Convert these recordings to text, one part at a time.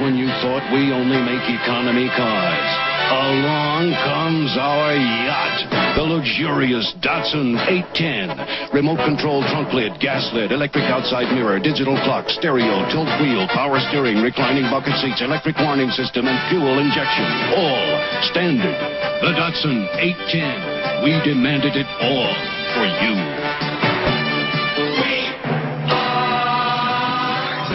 when you thought we only make economy cars. Along comes our yacht, the luxurious Datsun 810. Remote control trunk lid, gas lid, electric outside mirror, digital clock, stereo, tilt wheel, power steering, reclining bucket seats, electric warning system, and fuel injection. All standard. The Datsun 810. We demanded it all for you.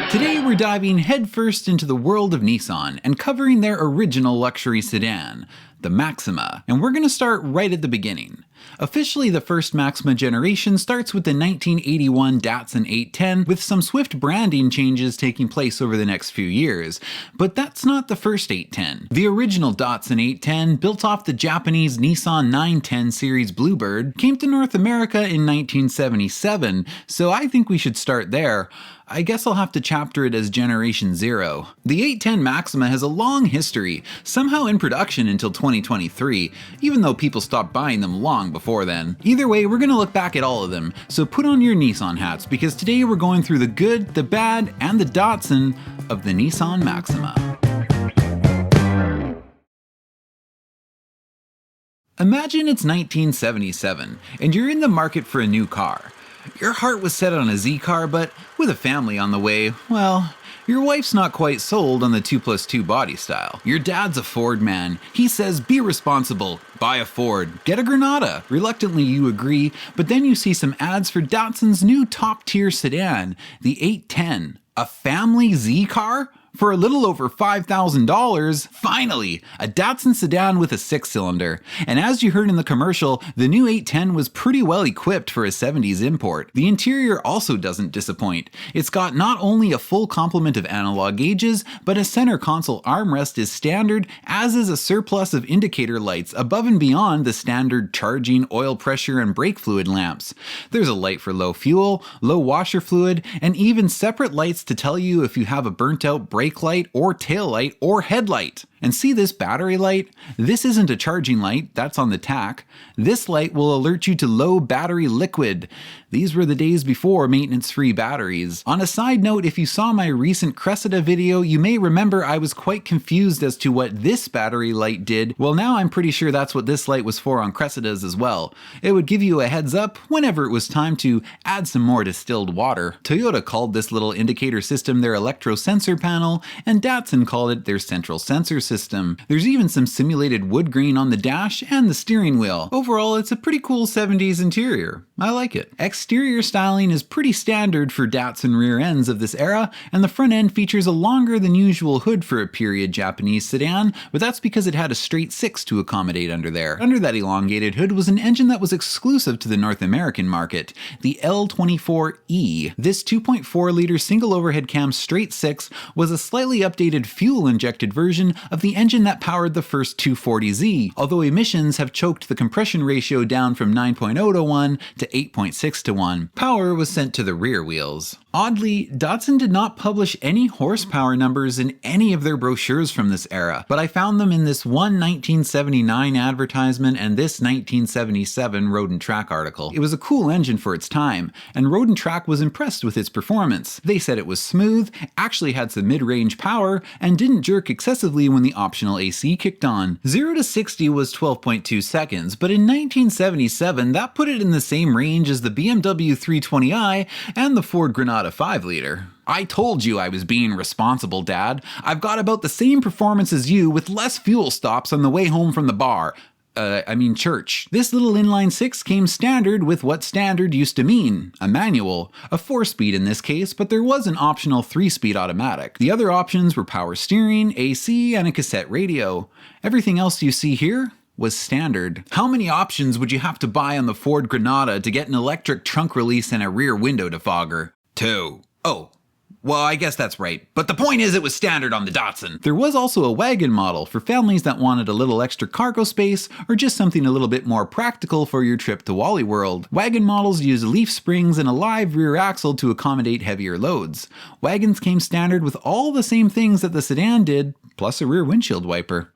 Today we're diving headfirst into the world of Nissan and covering their original luxury sedan, the Maxima, and we're going to start right at the beginning. Officially, the first Maxima generation starts with the 1981 Datsun 810, with some swift branding changes taking place over the next few years. But that's not the first 810. The original Datsun 810, built off the Japanese Nissan 910 series Bluebird, came to North America in 1977, so I think we should start there. I guess I'll have to chapter it as Generation 0. The 810 Maxima has a long history, somehow in production until 2023, even though people stopped buying them long before then. Either way, we're going to look back at all of them, so put on your Nissan hats because today we're going through the good, the bad, and the Datsun of the Nissan Maxima. Imagine it's 1977, and you're in the market for a new car. Your heart was set on a Z car, but with a family on the way, well, your wife's not quite sold on the 2+2 body style. Your dad's a Ford man. He says, be responsible, buy a Ford, get a Granada. Reluctantly you agree, but then you see some ads for Datsun's new top-tier sedan, the 810. A family Z car? For a little over $5,000, finally, a Datsun sedan with a 6-cylinder. And as you heard in the commercial, the new 810 was pretty well equipped for a 70s import. The interior also doesn't disappoint. It's got not only a full complement of analog gauges, but a center console armrest is standard, as is a surplus of indicator lights above and beyond the standard charging, oil pressure, and brake fluid lamps. There's a light for low fuel, low washer fluid, and even separate lights to tell you if you have a burnt-out brake light or tail light or headlight. And see this battery light? This isn't a charging light, that's on the tack. This light will alert you to low battery liquid. These were the days before maintenance-free batteries. On a side note, if you saw my recent Cressida video, you may remember I was quite confused as to what this battery light did. Well, now I'm pretty sure that's what this light was for on Cressidas as well. It would give you a heads up whenever it was time to add some more distilled water. Toyota called this little indicator system their electro sensor panel, and Datsun called it their central sensor system. There's even some simulated wood grain on the dash and the steering wheel. Overall, it's a pretty cool 70s interior. I like it. Exterior styling is pretty standard for Datsun rear ends of this era, and the front end features a longer than usual hood for a period Japanese sedan, but that's because it had a straight 6 to accommodate under there. Under that elongated hood was an engine that was exclusive to the North American market, the L24E. This 2.4-liter single overhead cam straight 6 was a slightly updated fuel-injected version of the engine that powered the first 240Z, although emissions have choked the compression ratio down from 9.0 to 1 to 8.6 to 1. Power was sent to the rear wheels. Oddly, Datsun did not publish any horsepower numbers in any of their brochures from this era, but I found them in this one 1979 advertisement and this 1977 Road and Track article. It was a cool engine for its time, and Road and Track was impressed with its performance. They said it was smooth, actually had some mid-range power, and didn't jerk excessively when the optional AC kicked on. 0 to 60 was 12.2 seconds, but in 1977 that put it in the same range as the BMW 320i and the Ford Granada 5-liter. I told you I was being responsible, Dad. I've got about the same performance as you with less fuel stops on the way home from the bar. Church. This little inline 6 came standard with what standard used to mean, a manual, a 4-speed in this case, but there was an optional 3-speed automatic. The other options were power steering, AC, and a cassette radio. Everything else you see here was standard. How many options would you have to buy on the Ford Granada to get an electric trunk release and a rear window defogger? 2. Oh. Well, I guess that's right, but the point is it was standard on the Datsun. There was also a wagon model for families that wanted a little extra cargo space or just something a little bit more practical for your trip to Wally World. Wagon models use leaf springs and a live rear axle to accommodate heavier loads. Wagons came standard with all the same things that the sedan did, plus a rear windshield wiper.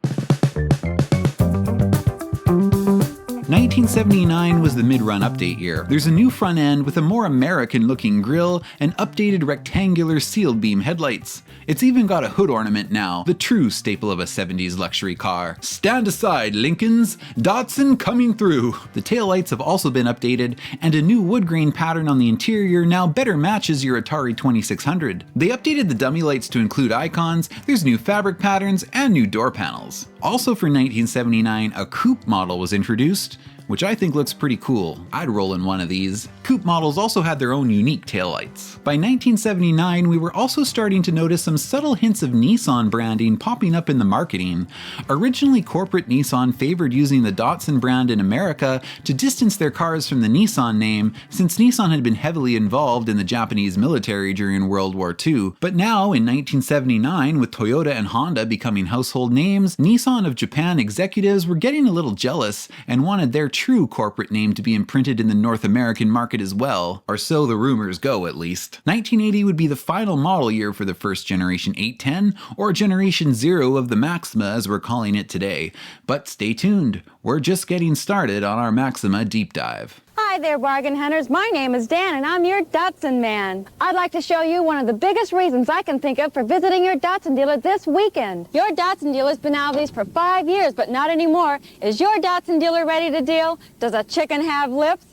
1979 was the mid-run update year. There's a new front end with a more American-looking grille and updated rectangular sealed beam headlights. It's even got a hood ornament now, the true staple of a 70s luxury car. Stand aside, Lincolns! Datsun coming through! The taillights have also been updated, and a new wood grain pattern on the interior now better matches your Atari 2600. They updated the dummy lights to include icons, there's new fabric patterns, and new door panels. Also for 1979, a coupe model was introduced, which I think looks pretty cool. I'd roll in one of these. Coupe models also had their own unique taillights. By 1979, we were also starting to notice some subtle hints of Nissan branding popping up in the marketing. Originally, corporate Nissan favored using the Datsun brand in America to distance their cars from the Nissan name, since Nissan had been heavily involved in the Japanese military during World War II. But now, in 1979, with Toyota and Honda becoming household names, Nissan of Japan executives were getting a little jealous and wanted their true corporate name to be imprinted in the North American market as well, or so the rumors go at least. 1980 would be the final model year for the first generation 810, or generation 0 of the Maxima as we're calling it today. But stay tuned, we're just getting started on our Maxima deep dive. Hi there, bargain hunters. My name is Dan, and I'm your Datsun man. I'd like to show you one of the biggest reasons I can think of for visiting your Datsun dealer this weekend. Your Datsun dealer's been out of these for 5 years, but not anymore. Is your Datsun dealer ready to deal? Does a chicken have lips?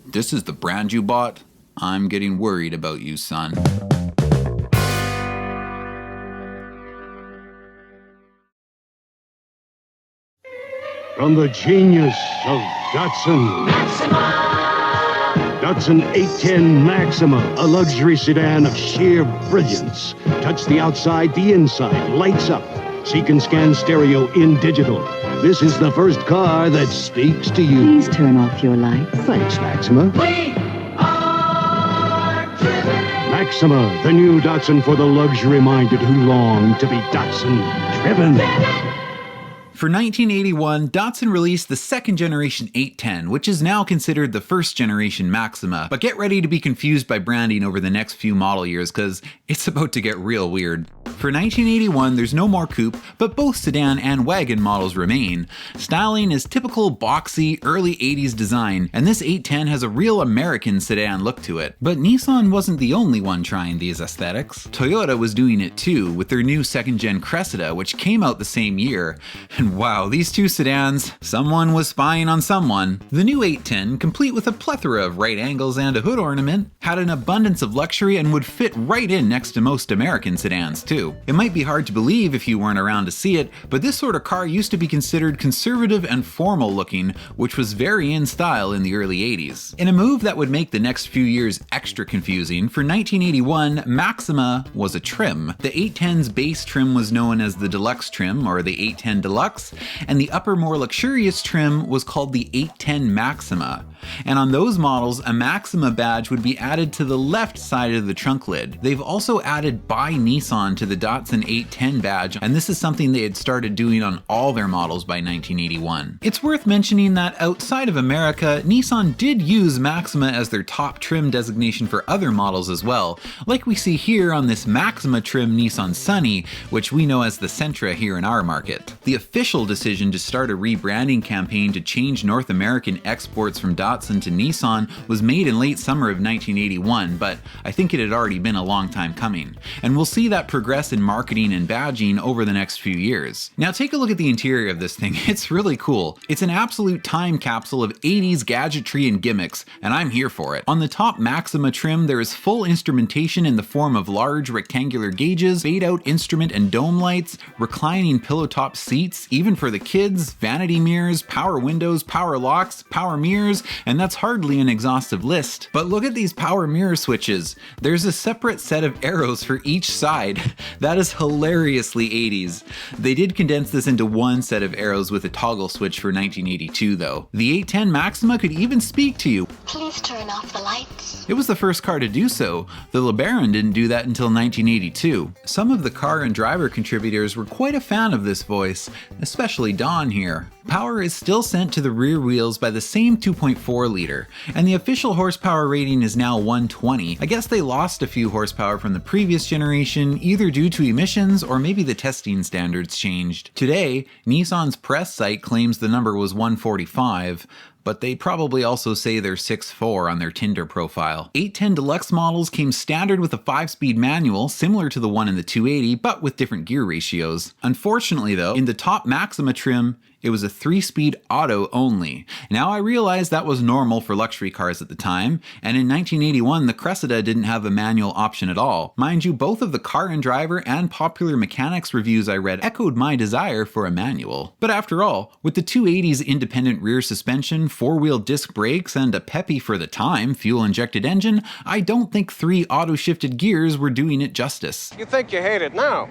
This is the brand you bought? I'm getting worried about you, son. From the genius of Datsun. Datsun 810 Maxima, a luxury sedan of sheer brilliance. Touch the outside, the inside lights up. Seek and scan stereo in digital. This is the first car that speaks to you. Please turn off your lights. Thanks, Maxima. We are driven. Maxima, the new Datsun for the luxury-minded who long to be Datsun driven. For 1981, Datsun released the second generation 810, which is now considered the first generation Maxima, but get ready to be confused by branding over the next few model years, cause it's about to get real weird. For 1981, there's no more coupe, but both sedan and wagon models remain. Styling is typical boxy, early 80s design, and this 810 has a real American sedan look to it. But Nissan wasn't the only one trying these aesthetics. Toyota was doing it too, with their new second-gen Cressida, which came out the same year. And wow, these two sedans, someone was spying on someone. The new 810, complete with a plethora of right angles and a hood ornament, had an abundance of luxury and would fit right in next to most American sedans too. It might be hard to believe if you weren't around to see it, but this sort of car used to be considered conservative and formal looking, which was very in style in the early 80s. In a move that would make the next few years extra confusing, for 1981, Maxima was a trim. The 810's base trim was known as the Deluxe trim, or the 810 Deluxe, and the upper more luxurious trim was called the 810 Maxima. And on those models, a Maxima badge would be added to the left side of the trunk lid. They've also added by Nissan to the Datsun 810 badge, and this is something they had started doing on all their models by 1981. It's worth mentioning that outside of America, Nissan did use Maxima as their top trim designation for other models as well, like we see here on this Maxima trim Nissan Sunny, which we know as the Sentra here in our market. The official decision to start a rebranding campaign to change North American exports from Datsun to Nissan was made in late summer of 1981, but I think it had already been a long time coming. And we'll see that progress in marketing and badging over the next few years. Now take a look at the interior of this thing, it's really cool. It's an absolute time capsule of 80s gadgetry and gimmicks, and I'm here for it. On the top Maxima trim, there is full instrumentation in the form of large rectangular gauges, fade-out instrument and dome lights, reclining pillow top seats, even for the kids, vanity mirrors, power windows, power locks, power mirrors, and that's hardly an exhaustive list. But look at these power mirror switches. There's a separate set of arrows for each side. That is hilariously 80s. They did condense this into one set of arrows with a toggle switch for 1982 though. The 810 Maxima could even speak to you. Please turn off the lights. It was the first car to do so. The LeBaron didn't do that until 1982. Some of the car and driver contributors were quite a fan of this voice, especially Don here. Power is still sent to the rear wheels by the same 2.4 liter, and the official horsepower rating is now 120. I guess they lost a few horsepower from the previous generation, either due to emissions or maybe the testing standards changed. Today, Nissan's press site claims the number was 145, but they probably also say they're 6'4" on their Tinder profile. 810 Deluxe models came standard with a 5-speed manual, similar to the one in the 280, but with different gear ratios. Unfortunately though, in the top Maxima trim, it was a 3-speed auto only. Now I realize that was normal for luxury cars at the time, and in 1981 the Cressida didn't have a manual option at all. Mind you, both of the Car and Driver and Popular Mechanics reviews I read echoed my desire for a manual. But after all, with the 280's independent rear suspension, 4-wheel disc brakes, and a peppy for the time fuel-injected engine, I don't think 3 auto-shifted gears were doing it justice. You think you hate it now,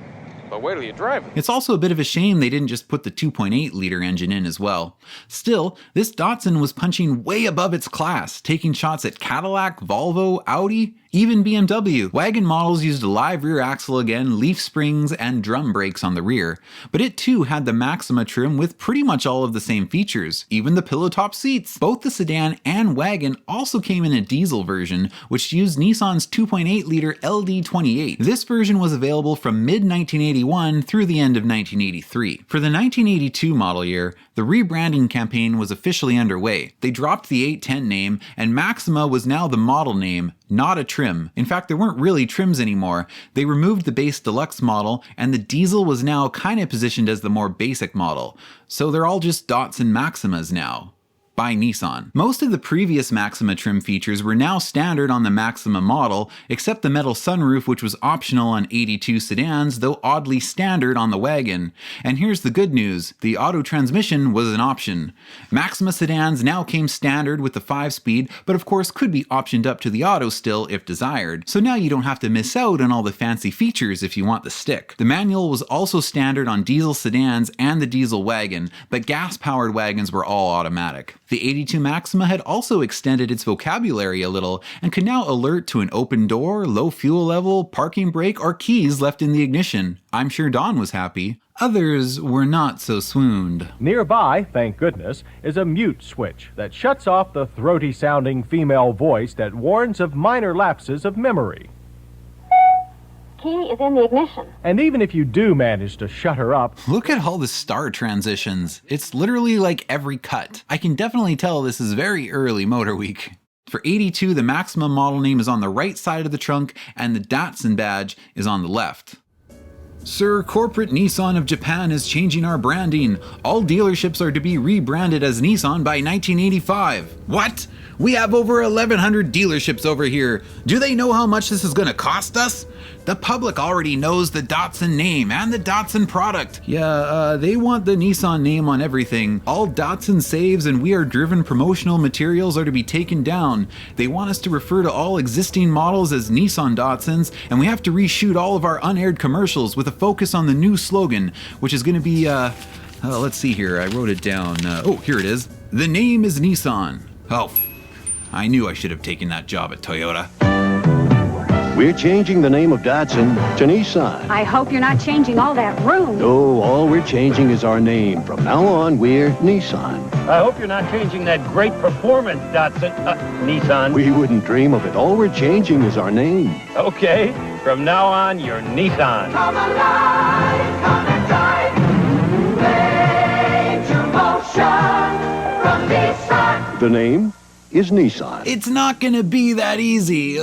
but wait till you drive it. It's also a bit of a shame they didn't just put the 2.8 liter engine in as well. Still, this Datsun was punching way above its class, taking shots at Cadillac, Volvo, Audi, even BMW. Wagon models used a live rear axle again, leaf springs, and drum brakes on the rear. But it too had the Maxima trim with pretty much all of the same features, even the pillow top seats. Both the sedan and wagon also came in a diesel version, which used Nissan's 2.8 liter LD28. This version was available from mid-1981 through the end of 1983. For the 1982 model year, the rebranding campaign was officially underway. They dropped the 810 name, and Maxima was now the model name, not a trim. In fact, there weren't really trims anymore. They removed the base deluxe model, and the diesel was now kind of positioned as the more basic model. So they're all just Datsun Maximas now. By Nissan. Most of the previous Maxima trim features were now standard on the Maxima model, except the metal sunroof, which was optional on 82 sedans, though oddly standard on the wagon. And here's the good news, the auto transmission was an option. Maxima sedans now came standard with the 5-speed, but of course could be optioned up to the auto still if desired. So now you don't have to miss out on all the fancy features if you want the stick. The manual was also standard on diesel sedans and the diesel wagon, but gas-powered wagons were all automatic. The 82 Maxima had also extended its vocabulary a little and could now alert to an open door, low fuel level, parking brake, or keys left in the ignition. I'm sure Don was happy. Others were not so swooned. Nearby, thank goodness, is a mute switch that shuts off the throaty-sounding female voice that warns of minor lapses of memory. Key is in the ignition. And even if you do manage to shut her up, Look at all the star transitions. It's literally like every cut. I can definitely tell this is very early Motor Week. For 82, the Maxima model name is on the right side of the trunk and the Datsun badge is on the left. Sir, corporate Nissan of Japan is changing our branding. All dealerships are to be rebranded as Nissan by 1985. What? We have over 1,100 dealerships over here. Do they know how much this is going to cost us? The public already knows the Datsun name and the Datsun product. Yeah, they want the Nissan name on everything. All Datsun saves and We Are Driven promotional materials are to be taken down. They want us to refer to all existing models as Nissan Datsuns, and we have to reshoot all of our unaired commercials with a focus on the new slogan, which is going to be, let's see here, I wrote it down. Oh, here it is. The name is Nissan. Oh, I knew I should have taken that job at Toyota. We're changing the name of Datsun to Nissan. I hope you're not changing all that room. No, all we're changing is our name. From now on, we're Nissan. I hope you're not changing that great performance, Datsun, Nissan. We wouldn't dream of it. All we're changing is our name. Okay, from now on, you're Nissan. Come alive, come and drive. Major motion from Nissan. The name is Nissan. It's not gonna be that easy.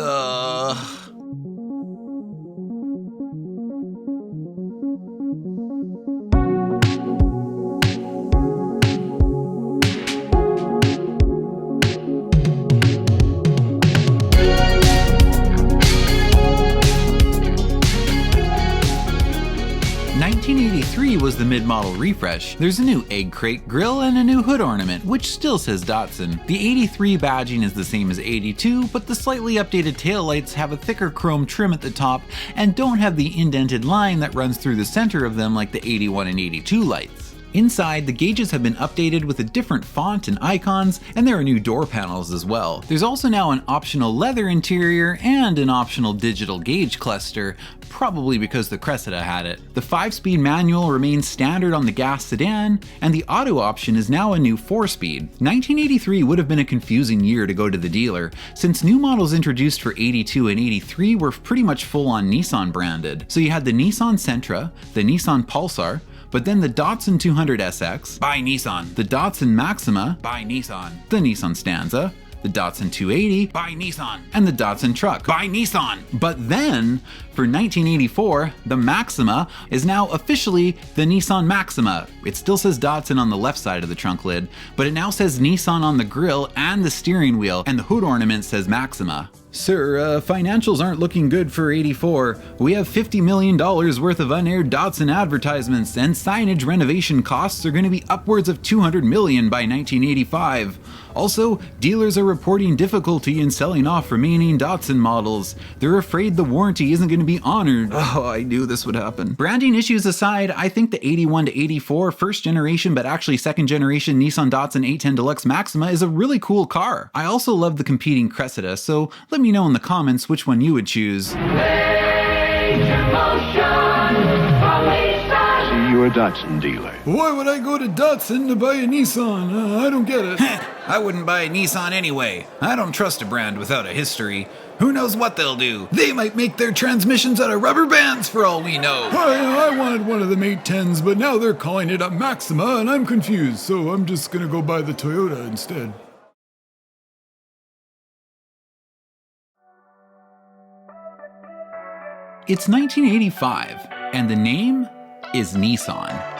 1983 was the mid-model refresh. There's a new egg crate grille and a new hood ornament, which still says Datsun. The 83 badging is the same as 82, but the slightly updated taillights have a thicker chrome trim at the top and don't have the indented line that runs through the center of them like the 81 and 82 lights. Inside, the gauges have been updated with a different font and icons, and there are new door panels as well. There's also now an optional leather interior and an optional digital gauge cluster, probably because the Cressida had it. The 5-speed manual remains standard on the gas sedan, and the auto option is now a new 4-speed. 1983 would have been a confusing year to go to the dealer, since new models introduced for 82 and 83 were pretty much full-on Nissan branded. So you had the Nissan Sentra, the Nissan Pulsar, but then the Datsun 200SX, by Nissan, the Datsun Maxima, by Nissan, the Nissan Stanza, the Datsun 280, by Nissan, and the Datsun Truck, by Nissan. But then, for 1984, the Maxima is now officially the Nissan Maxima. It still says Datsun on the left side of the trunk lid, but it now says Nissan on the grille and the steering wheel, and the hood ornament says Maxima. Sir, financials aren't looking good for 84. We have $50 million worth of unaired Datsun advertisements, and signage renovation costs are going to be upwards of $200 million by 1985. Also, dealers are reporting difficulty in selling off remaining Datsun models. They're afraid the warranty isn't going to be honored. Oh, I knew this would happen. Branding issues aside, I think the 81 to 84 first generation but actually second generation Nissan Datsun 810 Deluxe Maxima is a really cool car. I also love the competing Cressida, so let me know in the comments which one you would choose. See, you're a Datsun dealer. Why would I go to Datsun to buy a Nissan? I don't get it. I wouldn't buy a Nissan anyway. I don't trust a brand without a history. Who knows what they'll do? They might make their transmissions out of rubber bands for all we know. I wanted one of them 810s, but now they're calling it a Maxima, and I'm confused, so I'm just gonna go buy the Toyota instead. It's 1985, and the name is Nissan.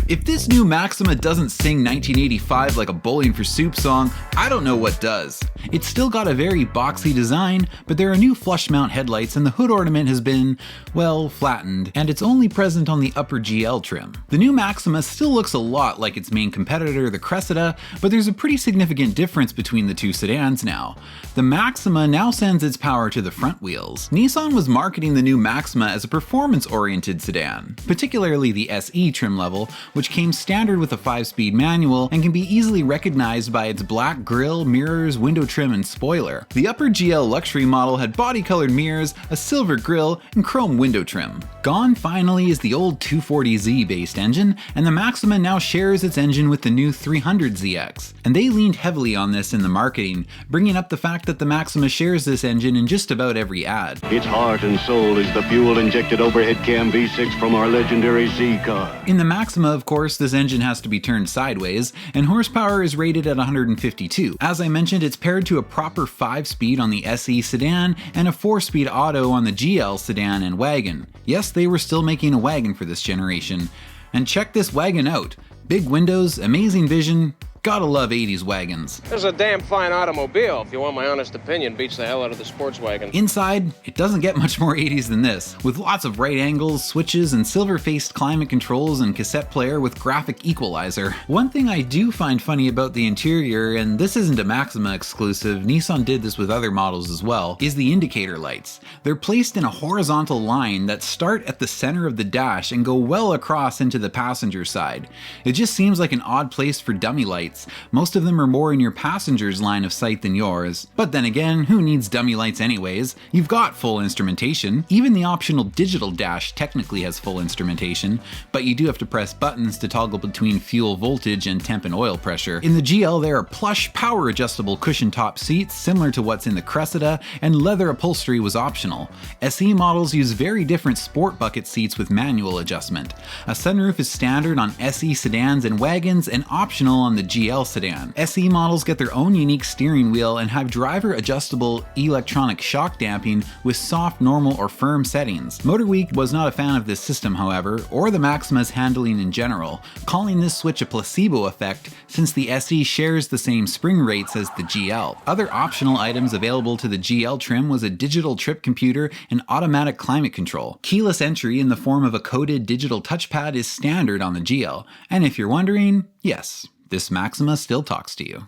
If this new Maxima doesn't sing 1985 like a Bowling for Soup song, I don't know what does. It's still got a very boxy design, but there are new flush mount headlights and the hood ornament has been, well, flattened, and it's only present on the upper GL trim. The new Maxima still looks a lot like its main competitor, the Cressida, but there's a pretty significant difference between the two sedans now. The Maxima now sends its power to the front wheels. Nissan was marketing the new Maxima as a performance-oriented sedan, particularly the SE trim level, which came standard with a 5-speed manual and can be easily recognized by its black grille, mirrors, window trim, and spoiler. The upper GL luxury model had body-colored mirrors, a silver grille, and chrome window trim. Gone finally is the old 240Z based engine, and the Maxima now shares its engine with the new 300ZX. And they leaned heavily on this in the marketing, bringing up the fact that the Maxima shares this engine in just about every ad. Its heart and soul is the fuel-injected overhead cam V6 from our legendary Z car. In the Maxima, of course, this engine has to be turned sideways, and horsepower is rated at 152. As I mentioned, it's paired to a proper 5-speed on the SE sedan and a 4-speed auto on the GL sedan and wagon. Yes, they were still making a wagon for this generation. And check this wagon out. Big windows, amazing vision. Gotta love 80s wagons. This is a damn fine automobile, if you want my honest opinion. Beats the hell out of the sports wagon. Inside, it doesn't get much more 80s than this, with lots of right angles, switches, and silver-faced climate controls and cassette player with graphic equalizer. One thing I do find funny about the interior, and this isn't a Maxima exclusive, Nissan did this with other models as well, is the indicator lights. They're placed in a horizontal line that start at the center of the dash and go well across into the passenger side. It just seems like an odd place for dummy lights. Most of them are more in your passenger's line of sight than yours. But then again, who needs dummy lights anyways? You've got full instrumentation. Even the optional digital dash technically has full instrumentation, but you do have to press buttons to toggle between fuel voltage and temp and oil pressure. In the GL, there are plush, power adjustable cushion top seats similar to what's in the Cressida, and leather upholstery was optional. SE models use very different sport bucket seats with manual adjustment. A sunroof is standard on SE sedans and wagons and optional on the GL sedan. SE models get their own unique steering wheel and have driver adjustable electronic shock damping with soft, normal, or firm settings. MotorWeek was not a fan of this system, however, or the Maxima's handling in general, calling this switch a placebo effect since the SE shares the same spring rates as the GL. Other optional items available to the GL trim was a digital trip computer and automatic climate control. Keyless entry in the form of a coded digital touchpad is standard on the GL, and if you're wondering, yes, this Maxima still talks to you.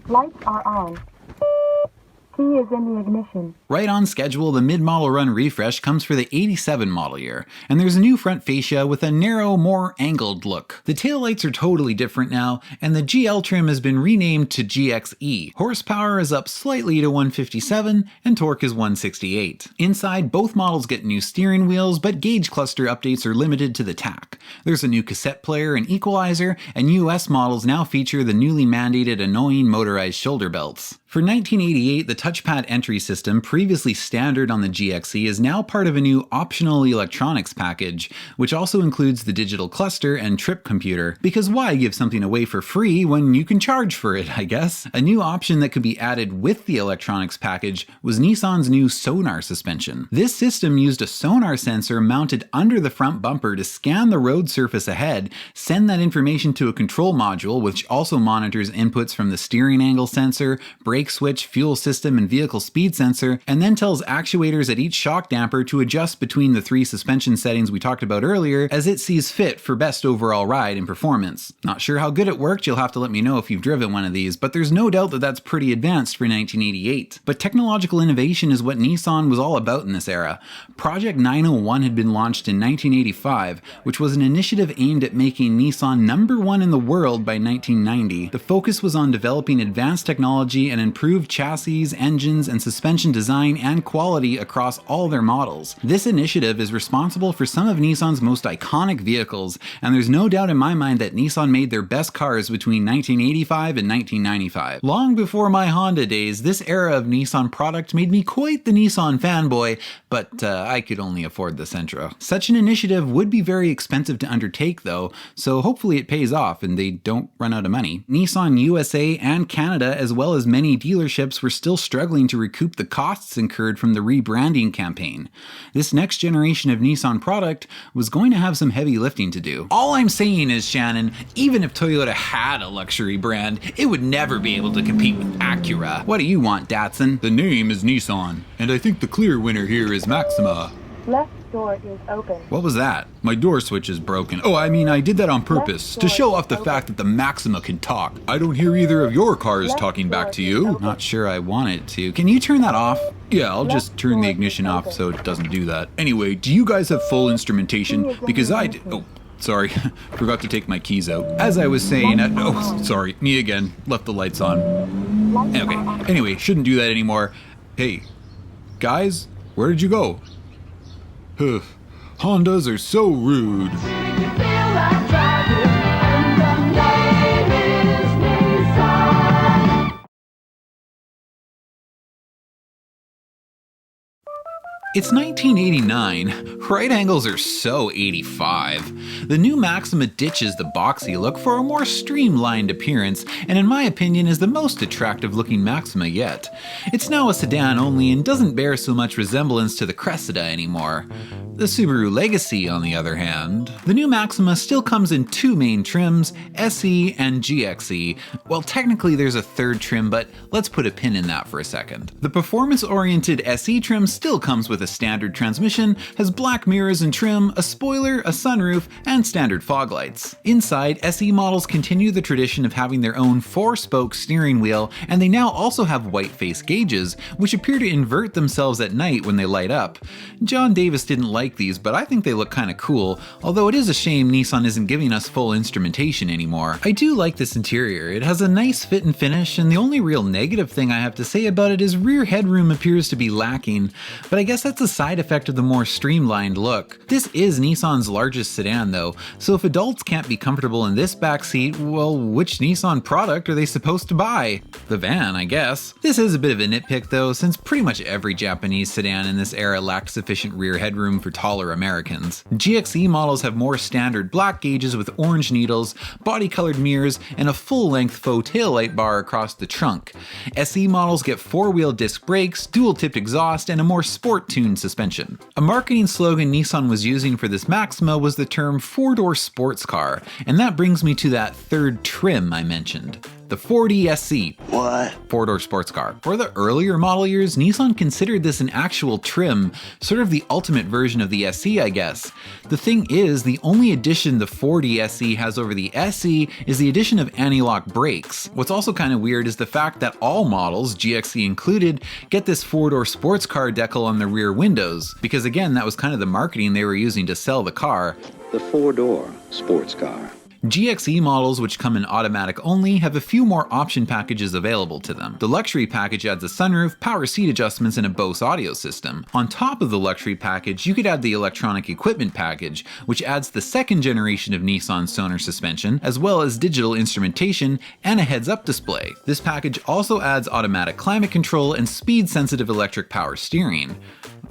Lights are on. Key is in the ignition. Right on schedule, the mid-model run refresh comes for the 87 model year, and there's a new front fascia with a narrow, more angled look. The taillights are totally different now, and the GL trim has been renamed to GXE. Horsepower is up slightly to 157, and torque is 168. Inside, both models get new steering wheels, but gauge cluster updates are limited to the TAC. There's a new cassette player and equalizer, and US models now feature the newly mandated annoying motorized shoulder belts. For 1988, the touchpad entry system, previously standard on the GXE, is now part of a new optional electronics package, which also includes the digital cluster and trip computer. Because why give something away for free when you can charge for it, I guess? A new option that could be added with the electronics package was Nissan's new sonar suspension. This system used a sonar sensor mounted under the front bumper to scan the road surface ahead, send that information to a control module, which also monitors inputs from the steering angle sensor, brake switch, fuel system, and vehicle speed sensor, and then tells actuators at each shock damper to adjust between the 3 suspension settings we talked about earlier as it sees fit for best overall ride and performance. Not sure how good it worked, you'll have to let me know if you've driven one of these, but there's no doubt that that's pretty advanced for 1988. But technological innovation is what Nissan was all about in this era. Project 901 had been launched in 1985, which was an initiative aimed at making Nissan #1 in the world by 1990. The focus was on developing advanced technology and improved chassis, engines, and suspension design and quality across all their models. This initiative is responsible for some of Nissan's most iconic vehicles, and there's no doubt in my mind that Nissan made their best cars between 1985 and 1995. Long before my Honda days, this era of Nissan product made me quite the Nissan fanboy, but I could only afford the Sentra. Such an initiative would be very expensive to undertake though, so hopefully it pays off and they don't run out of money. Nissan USA and Canada, as well as many dealerships, were still struggling to recoup the costs incurred from the rebranding campaign. This next generation of Nissan product was going to have some heavy lifting to do. All I'm saying is, Shannon, even if Toyota had a luxury brand, it would never be able to compete with Acura. What do you want, Datsun? The name is Nissan, and I think the clear winner here is Maxima. Left door is open. What was that? My door switch is broken. Oh, I mean, I did that on purpose, to show off the fact that the Maxima can talk. I don't hear either of your cars talking back to you. Not sure I want it to. Can you turn that off? Yeah, I'll just turn the ignition off so it doesn't do that. Anyway, do you guys have full instrumentation? Because I did. Oh, sorry. Forgot to take my keys out. As I was saying, oh, sorry, me again. Left the lights on. Okay, anyway, shouldn't do that anymore. Hey, guys, where did you go? Hondas are so rude. It's 1989. Right angles are so 85. The new Maxima ditches the boxy look for a more streamlined appearance, and in my opinion is the most attractive looking Maxima yet. It's now a sedan only and doesn't bear so much resemblance to the Cressida anymore. The Subaru Legacy, on the other hand. The new Maxima still comes in 2 main trims, SE and GXE. Well, technically there's a 3rd trim, but let's put a pin in that for a second. The performance-oriented SE trim still comes with a standard transmission, has black mirrors and trim, a spoiler, a sunroof, and standard fog lights. Inside, SE models continue the tradition of having their own 4-spoke steering wheel, and they now also have white face gauges, which appear to invert themselves at night when they light up. John Davis didn't like these, but I think they look kinda cool, although it is a shame Nissan isn't giving us full instrumentation anymore. I do like this interior. It has a nice fit and finish, and the only real negative thing I have to say about it is rear headroom appears to be lacking, but I guess that's a side effect of the more streamlined look. This is Nissan's largest sedan though, so if adults can't be comfortable in this backseat, well, which Nissan product are they supposed to buy? The van, I guess. This is a bit of a nitpick though, since pretty much every Japanese sedan in this era lacked sufficient rear headroom for taller Americans. GXE models have more standard black gauges with orange needles, body-colored mirrors, and a full-length faux taillight bar across the trunk. SE models get 4-wheel disc brakes, dual-tipped exhaust, and a more sport-tuned suspension. A marketing slogan Nissan was using for this Maxima was the term 4-door sports car, and that brings me to that 3rd trim I mentioned. the 4D SC. What? Four-door sports car. For the earlier model years, Nissan considered this an actual trim, sort of the ultimate version of the SE, I guess. The thing is, the only addition the 4D SE has over the SE is the addition of anti-lock brakes. What's also kind of weird is the fact that all models, GXE included, get this four-door sports car decal on the rear windows, because again, that was kind of the marketing they were using to sell the car. The four-door sports car. GXE models, which come in automatic only, have a few more option packages available to them. The luxury package adds a sunroof, power seat adjustments, and a Bose audio system. On top of the luxury package, you could add the electronic equipment package, which adds the second generation of Nissan Sonar suspension, as well as digital instrumentation and a heads-up display. This package also adds automatic climate control and speed-sensitive electric power steering.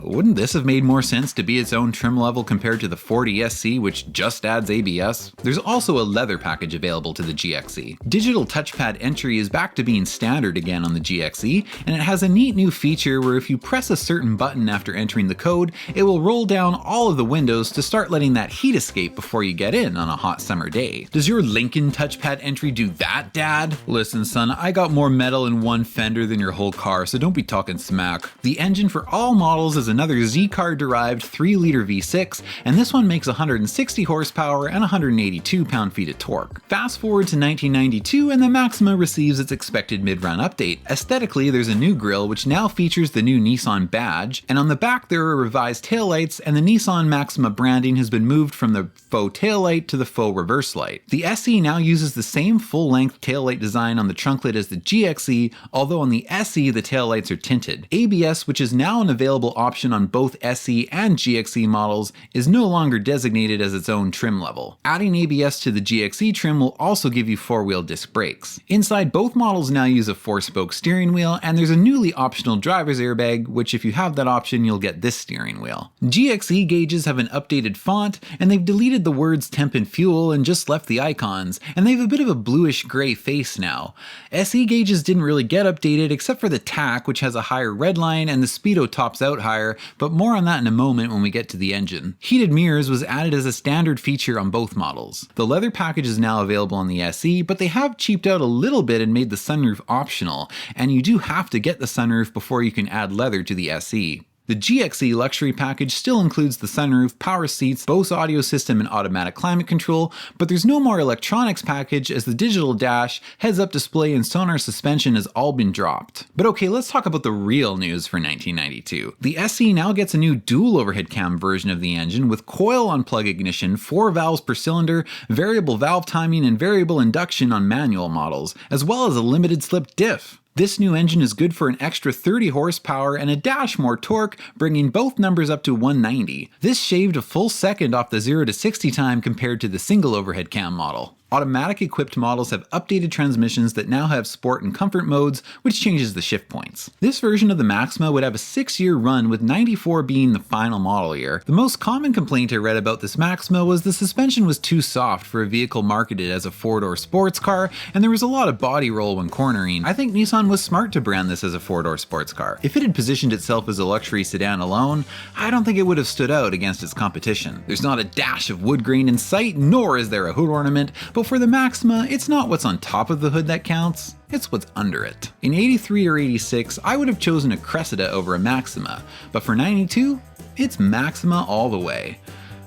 Wouldn't this have made more sense to be its own trim level compared to the 4D SC, which just adds ABS? There's also a leather package available to the GXE. Digital touchpad entry is back to being standard again on the GXE, and it has a neat new feature where if you press a certain button after entering the code, it will roll down all of the windows to start letting that heat escape before you get in on a hot summer day. Does your Lincoln touchpad entry do that, Dad? Listen, son, I got more metal in one fender than your whole car, so don't be talking smack. The engine for all models is another Z-Car derived 3-liter V6, and this one makes 160 horsepower and 182 pound-feet of torque. Fast forward to 1992 and the Maxima receives its expected mid-run update. Aesthetically, there's a new grille which now features the new Nissan badge, and on the back there are revised taillights, and the Nissan Maxima branding has been moved from the faux taillight to the faux reverse light. The SE now uses the same full-length taillight design on the trunklet as the GXE, although on the SE the taillights are tinted. ABS, which is now an available option on both SE and GXE models, is no longer designated as its own trim level. Adding ABS to the GXE trim will also give you 4-wheel disc brakes. Inside, both models now use a 4-spoke steering wheel, and there's a newly optional driver's airbag, which if you have that option, you'll get this steering wheel. GXE gauges have an updated font, and they've deleted the words temp and fuel and just left the icons, and they have a bit of a bluish gray face now. SE gauges didn't really get updated except for the tach, which has a higher red line, and the speedo tops out higher, but more on that in a moment when we get to the engine. Heated mirrors was added as a standard feature on both models. The leather package is now available on the SE, but they have cheaped out a little bit and made the sunroof optional, and you do have to get the sunroof before you can add leather to the SE. The GXE luxury package still includes the sunroof, power seats, Bose audio system, and automatic climate control, but there's no more electronics package as the digital dash, heads-up display, and sonar suspension has all been dropped. But okay, let's talk about the real news for 1992. The SE now gets a new dual overhead cam version of the engine with coil on plug ignition, 4 valves per cylinder, variable valve timing, and variable induction on manual models, as well as a limited slip diff. This new engine is good for an extra 30 horsepower and a dash more torque, bringing both numbers up to 190. This shaved a full second off the 0 to 60 time compared to the single overhead cam model. Automatic equipped models have updated transmissions that now have sport and comfort modes, which changes the shift points. This version of the Maxima would have a 6-year run, with 94 being the final model year. The most common complaint I read about this Maxima was the suspension was too soft for a vehicle marketed as a 4-door sports car, and there was a lot of body roll when cornering. I think Nissan was smart to brand this as a 4-door sports car. If it had positioned itself as a luxury sedan alone, I don't think it would have stood out against its competition. There's not a dash of wood grain in sight, nor is there a hood ornament, but for the Maxima, it's not what's on top of the hood that counts, it's what's under it. In 83 or 86, I would have chosen a Cressida over a Maxima, but for 92, it's Maxima all the way.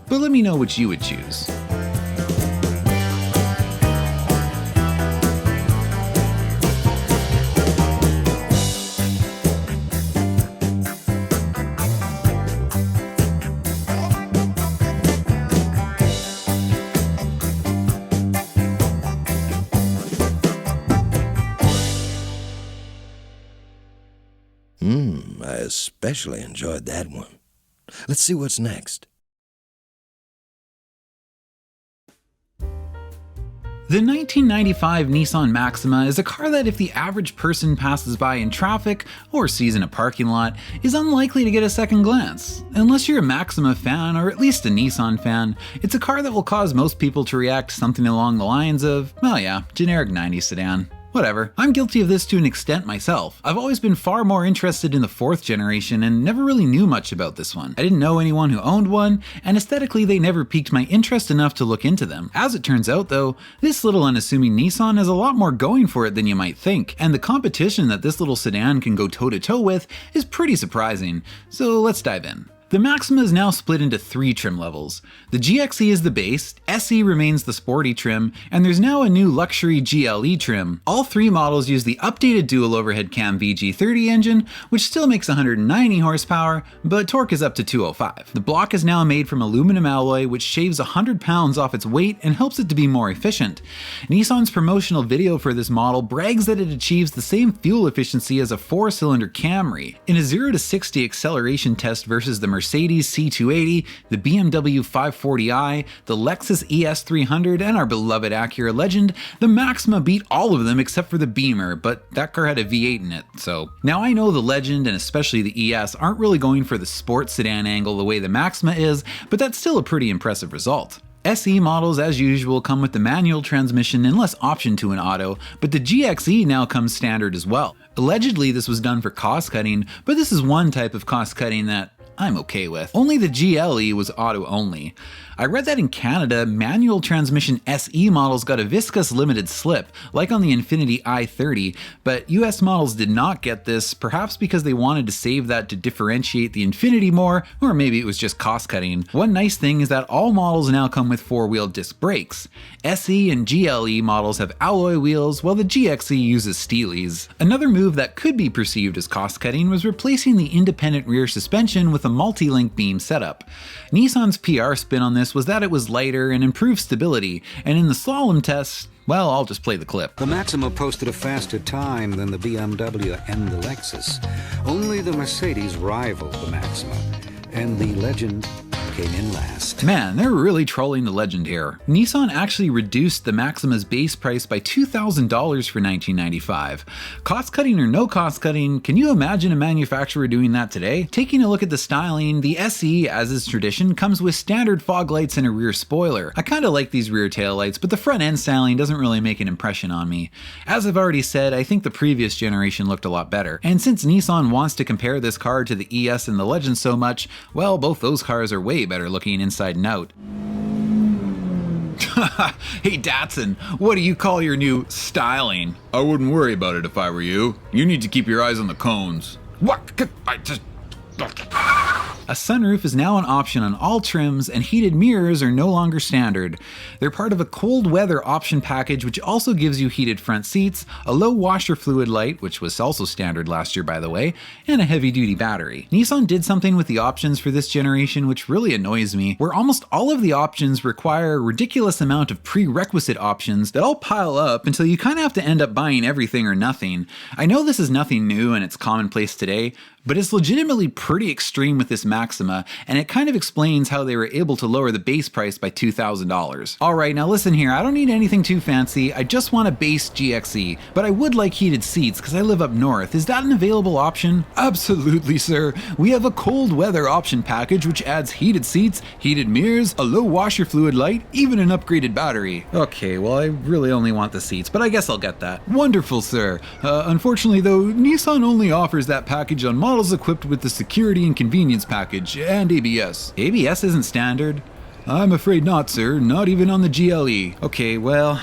But let me know what you would choose. I especially enjoyed that one. Let's see what's next. The 1995 Nissan Maxima is a car that if the average person passes by in traffic or sees in a parking lot is unlikely to get a second glance. Unless you're a Maxima fan or at least a Nissan fan, it's a car that will cause most people to react something along the lines of, well yeah, generic 90s sedan. Whatever. I'm guilty of this to an extent myself. I've always been far more interested in the 4th generation and never really knew much about this one. I didn't know anyone who owned one, and aesthetically they never piqued my interest enough to look into them. As it turns out though, this little unassuming Nissan has a lot more going for it than you might think, and the competition that this little sedan can go toe-to-toe with is pretty surprising. So let's dive in. The Maxima is now split into 3 trim levels. The GXE is the base, SE remains the sporty trim, and there's now a new luxury GLE trim. All 3 models use the updated dual overhead cam VG30 engine, which still makes 190 horsepower, but torque is up to 205. The block is now made from aluminum alloy, which shaves 100 pounds off its weight and helps it to be more efficient. Nissan's promotional video for this model brags that it achieves the same fuel efficiency as a 4-cylinder Camry. In a 0 to 60 acceleration test versus the Mercedes C280, the BMW 540i, the Lexus ES300, and our beloved Acura Legend, the Maxima beat all of them except for the Beamer, but that car had a V8 in it, so. Now I know the Legend and especially the ES aren't really going for the sports sedan angle the way the Maxima is, but that's still a pretty impressive result. SE models, as usual, come with the manual transmission and less option to an auto, but the GXE now comes standard as well. Allegedly this was done for cost cutting, but this is one type of cost cutting that I'm okay with. Only the GLE was auto only. I read that in Canada, manual transmission SE models got a viscous limited slip, like on the Infiniti i30, but US models did not get this, perhaps because they wanted to save that to differentiate the Infiniti more, or maybe it was just cost cutting. One nice thing is that all models now come with 4-wheel disc brakes. SE and GLE models have alloy wheels, while the GXE uses Steelies. Another move that could be perceived as cost cutting was replacing the independent rear suspension with a multi-link beam setup. Nissan's PR spin on this was that it was lighter and improved stability, and in the slalom test, well, I'll just play the clip. The Maxima posted a faster time than the BMW and the Lexus. Only the Mercedes rivaled the Maxima, and the Legend came in last. Man, they're really trolling the Legend here. Nissan actually reduced the Maxima's base price by $2,000 for 1995. Cost cutting or no cost cutting, can you imagine a manufacturer doing that today? Taking a look at the styling, the SE, as is tradition, comes with standard fog lights and a rear spoiler. I kinda like these rear taillights, but the front end styling doesn't really make an impression on me. As I've already said, I think the previous generation looked a lot better. And since Nissan wants to compare this car to the ES and the Legend so much, well, both those cars are way better looking inside and out. Hey Datsun, what do you call your new styling? I wouldn't worry about it if I were you. You need to keep your eyes on the cones. What? I just... A sunroof is now an option on all trims, and heated mirrors are no longer standard. They're part of a cold weather option package, which also gives you heated front seats, a low washer fluid light, which was also standard last year by the way, and a heavy duty battery. Nissan did something with the options for this generation which really annoys me, where almost all of the options require a ridiculous amount of prerequisite options that all pile up until you kind of have to end up buying everything or nothing. I know this is nothing new and it's commonplace today, but it's legitimately pretty extreme with this Maxima, and it kind of explains how they were able to lower the base price by $2,000. Alright, now listen here, I don't need anything too fancy, I just want a base GXE, but I would like heated seats because I live up north. Is that an available option? Absolutely, sir. We have a cold weather option package which adds heated seats, heated mirrors, a low washer fluid light, even an upgraded battery. Okay, well I really only want the seats, but I guess I'll get that. Wonderful, sir. Unfortunately though, Nissan only offers that package on models equipped with the security and convenience package and ABS. ABS isn't standard? I'm afraid not, sir. Not even on the GLE. Okay, well,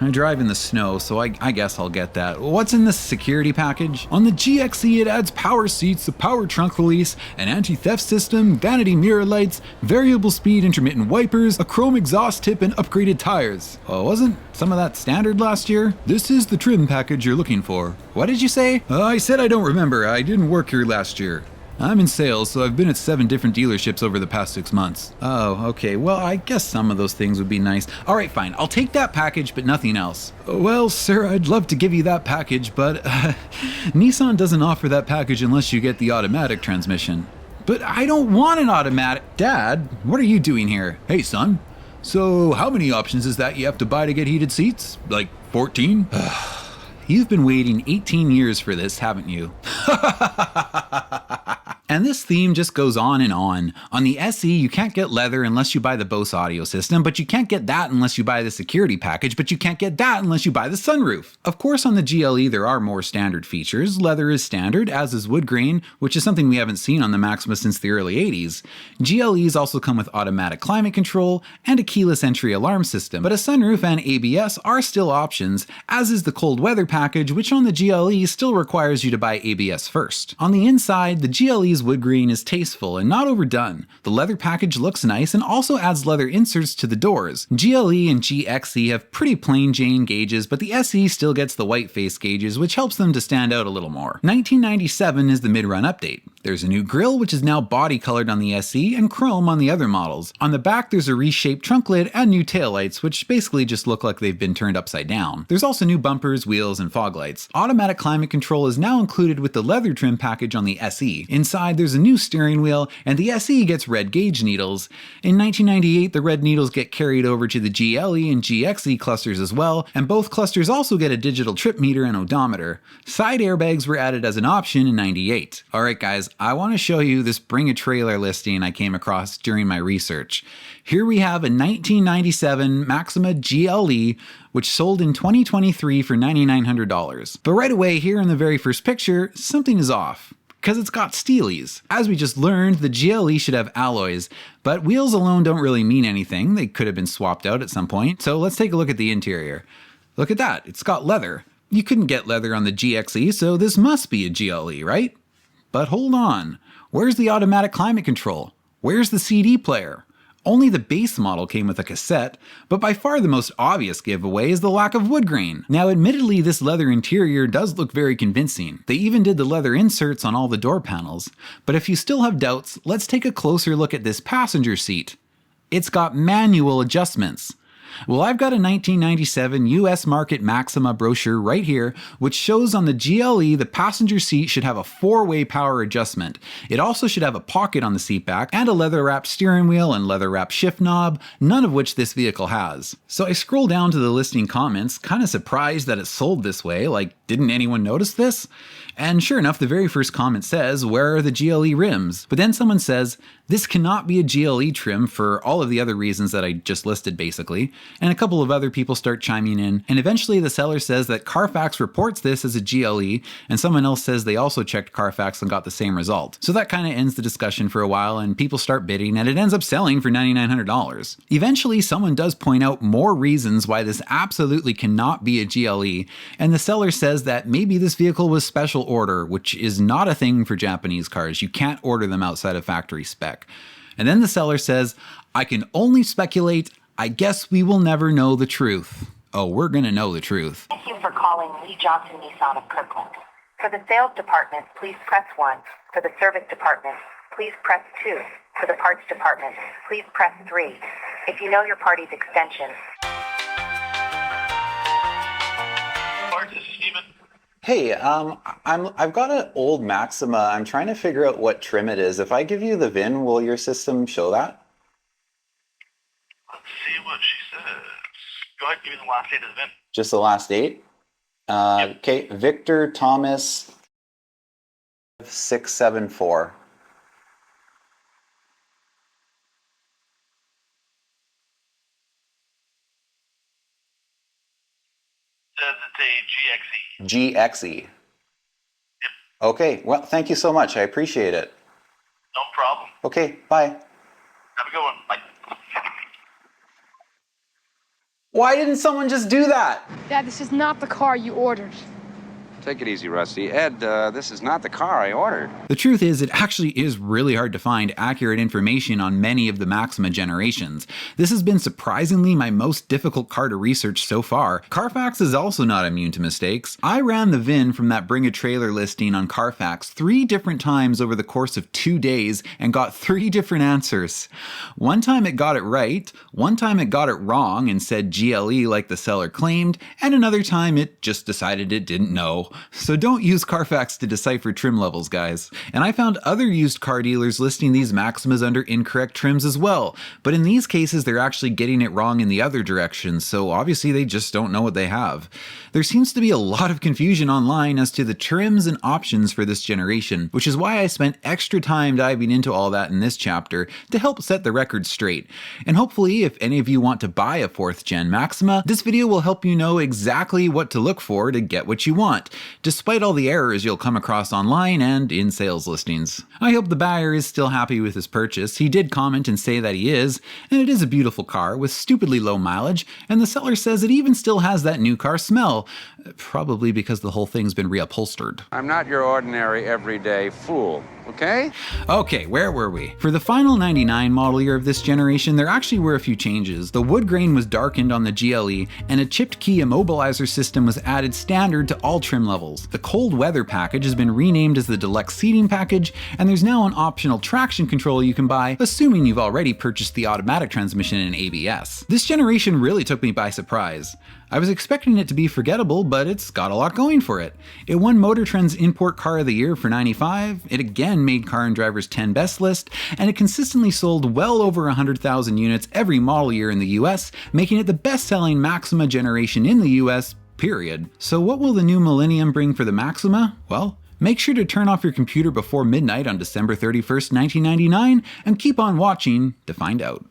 I drive in the snow, so I guess I'll get that. What's in this security package? On the GXE, it adds power seats, a power trunk release, an anti-theft system, vanity mirror lights, variable speed intermittent wipers, a chrome exhaust tip, and upgraded tires. Oh, wasn't some of that standard last year? This is the trim package you're looking for. What did you say? I said I don't remember. I didn't work here last year. I'm in sales, so I've been at 7 different dealerships over the past 6 months. Oh, okay, well, I guess some of those things would be nice. Alright, fine, I'll take that package, but nothing else. Well, sir, I'd love to give you that package, but Nissan doesn't offer that package unless you get the automatic transmission. But I don't want an automatic. Dad, what are you doing here? Hey, son. So, how many options is that you have to buy to get heated seats? Like 14? You've been waiting 18 years for this, haven't you? And this theme just goes on and on. On the SE, you can't get leather unless you buy the Bose audio system, but you can't get that unless you buy the security package, but you can't get that unless you buy the sunroof. Of course, on the GLE, there are more standard features. Leather is standard, as is wood grain, which is something we haven't seen on the Maxima since the early 80s. GLEs also come with automatic climate control and a keyless entry alarm system, but a sunroof and ABS are still options, as is the cold weather package, which on the GLE still requires you to buy ABS first. On the inside, the GLE's wood grain is tasteful and not overdone. The leather package looks nice and also adds leather inserts to the doors. GLE and GXE have pretty plain Jane gauges, but the SE still gets the white face gauges, which helps them to stand out a little more. 1997 is the mid-run update. There's a new grille, which is now body colored on the SE and chrome on the other models. On the back, there's a reshaped trunk lid and new taillights, which basically just look like they've been turned upside down. There's also new bumpers, wheels, and fog lights. Automatic climate control is now included with the leather trim package on the SE. Inside, there's a new steering wheel, and the SE gets red gauge needles. In 1998, the red needles get carried over to the GLE and GXE clusters as well, and both clusters also get a digital trip meter and odometer. Side airbags were added as an option in 98. Alright guys, I want to show you this Bring a Trailer listing I came across during my research. Here we have a 1997 Maxima GLE, which sold in 2023 for $9,900. But right away, here in the very first picture, something is off, because it's got steelies. As we just learned, the GLE should have alloys, but wheels alone don't really mean anything. They could have been swapped out at some point. So let's take a look at the interior. Look at that, it's got leather. You couldn't get leather on the GXE, so this must be a GLE, right? But hold on, where's the automatic climate control? Where's the CD player? Only the base model came with a cassette, but by far the most obvious giveaway is the lack of wood grain. Now admittedly, this leather interior does look very convincing. They even did the leather inserts on all the door panels. But if you still have doubts, let's take a closer look at this passenger seat. It's got manual adjustments. Well, I've got a 1997 US market Maxima brochure right here, which shows on the GLE the passenger seat should have a 4-way power adjustment. It also should have a pocket on the seat back and a leather-wrapped steering wheel and leather-wrapped shift knob, none of which this vehicle has. So I scroll down to the listing comments, kind of surprised that it's sold this way, like didn't anyone notice this? And sure enough, the very first comment says, where are the GLE rims? But then someone says, this cannot be a GLE trim for all of the other reasons that I just listed basically, and a couple of other people start chiming in, and eventually the seller says that Carfax reports this as a GLE, and someone else says they also checked Carfax and got the same result. So that kind of ends the discussion for a while, and people start bidding, and it ends up selling for $9,900. Eventually, someone does point out more reasons why this absolutely cannot be a GLE, and the seller says that maybe this vehicle was special order, which is not a thing for Japanese cars. You can't order them outside of factory spec. And then the seller says, I can only speculate. I guess we will never know the truth. Oh, we're gonna know the truth. Thank you for calling Lee Johnson Nissan of Kirkland. For the sales department, please press 1. For the service department, please press 2. For the parts department, please press 3. If you know your party's extension. Parts, this is Steven. Hey, I've got an old Maxima. I'm trying to figure out what trim it is. If I give you the VIN, will your system show that? Let's see what she says. Go ahead and give me the last 8 of the VIN. Just the last 8? Yep. Okay, Victor Thomas 674. Says it's a GXE. GXE. Yep. Okay, well, thank you so much. I appreciate it. No problem. Okay, bye. Have a good one. Bye. Why didn't someone just do that? Dad, this is not the car you ordered. Take it easy, Rusty. Ed, this is not the car I ordered. The truth is, it actually is really hard to find accurate information on many of the Maxima generations. This has been surprisingly my most difficult car to research so far. Carfax is also not immune to mistakes. I ran the VIN from that Bring a Trailer listing on Carfax 3 different times over the course of 2 days and got 3 different answers. One time it got it right, one time it got it wrong and said GLE like the seller claimed, and another time it just decided it didn't know. so don't use Carfax to decipher trim levels, guys. And I found other used car dealers listing these Maximas under incorrect trims as well, but in these cases they're actually getting it wrong in the other direction, so obviously they just don't know what they have. There seems to be a lot of confusion online as to the trims and options for this generation, which is why I spent extra time diving into all that in this chapter to help set the record straight. And hopefully, if any of you want to buy a 4th gen Maxima, this video will help you know exactly what to look for to get what you want, despite all the errors you'll come across online and in sales listings. I hope the buyer is still happy with his purchase. He did comment and say that he is, and it is a beautiful car with stupidly low mileage, and the seller says it even still has that new car smell, probably because the whole thing's been reupholstered. I'm not your ordinary everyday fool, okay? Okay, where were we? For the final 99 model year of this generation, there actually were a few changes. The wood grain was darkened on the GLE, and a chipped key immobilizer system was added standard to all trim levels. The cold weather package has been renamed as the deluxe seating package, and there's now an optional traction control you can buy, assuming you've already purchased the automatic transmission and ABS. This generation really took me by surprise. I was expecting it to be forgettable, but it's got a lot going for it. It won Motor Trend's Import Car of the Year for '95, it again made Car and Driver's 10 Best list, and it consistently sold well over 100,000 units every model year in the US, making it the best-selling Maxima generation in the US, period. So what will the new millennium bring for the Maxima? Well, make sure to turn off your computer before midnight on December 31st, 1999, and keep on watching to find out.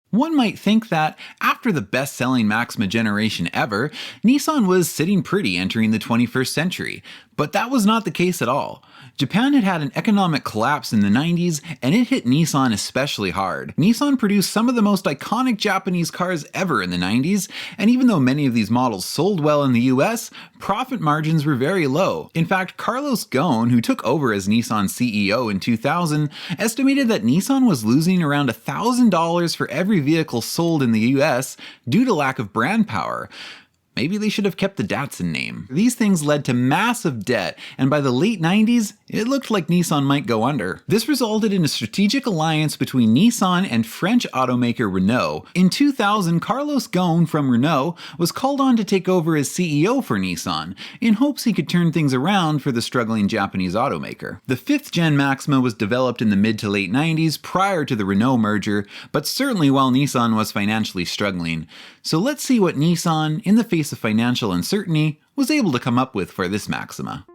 One might think that, after the best-selling Maxima generation ever, Nissan was sitting pretty entering the 21st century, but that was not the case at all. Japan had had an economic collapse in the 90s, and it hit Nissan especially hard. Nissan produced some of the most iconic Japanese cars ever in the 90s, and even though many of these models sold well in the US, profit margins were very low. In fact, Carlos Ghosn, who took over as Nissan CEO in 2000, estimated that Nissan was losing around $1,000 for every vehicle sold in the US due to lack of brand power. Maybe they should have kept the Datsun name. These things led to massive debt, and by the late 90s, it looked like Nissan might go under. This resulted in a strategic alliance between Nissan and French automaker Renault. In 2000, Carlos Ghosn from Renault was called on to take over as CEO for Nissan, in hopes he could turn things around for the struggling Japanese automaker. The 5th gen Maxima was developed in the mid to late 90s prior to the Renault merger, but certainly while Nissan was financially struggling. So let's see what Nissan, in the face of financial uncertainty, was able to come up with for this Maxima.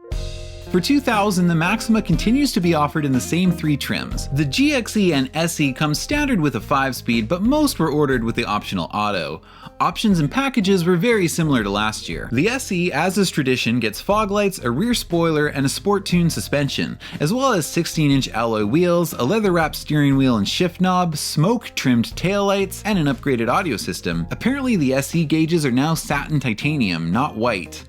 For 2000, the Maxima continues to be offered in the same 3 trims. The GXE and SE come standard with a 5-speed, but most were ordered with the optional auto. Options and packages were very similar to last year. The SE, as is tradition, gets fog lights, a rear spoiler, and a sport-tuned suspension, as well as 16-inch alloy wheels, a leather-wrapped steering wheel and shift knob, smoke-trimmed taillights, and an upgraded audio system. Apparently the SE gauges are now satin titanium, not white.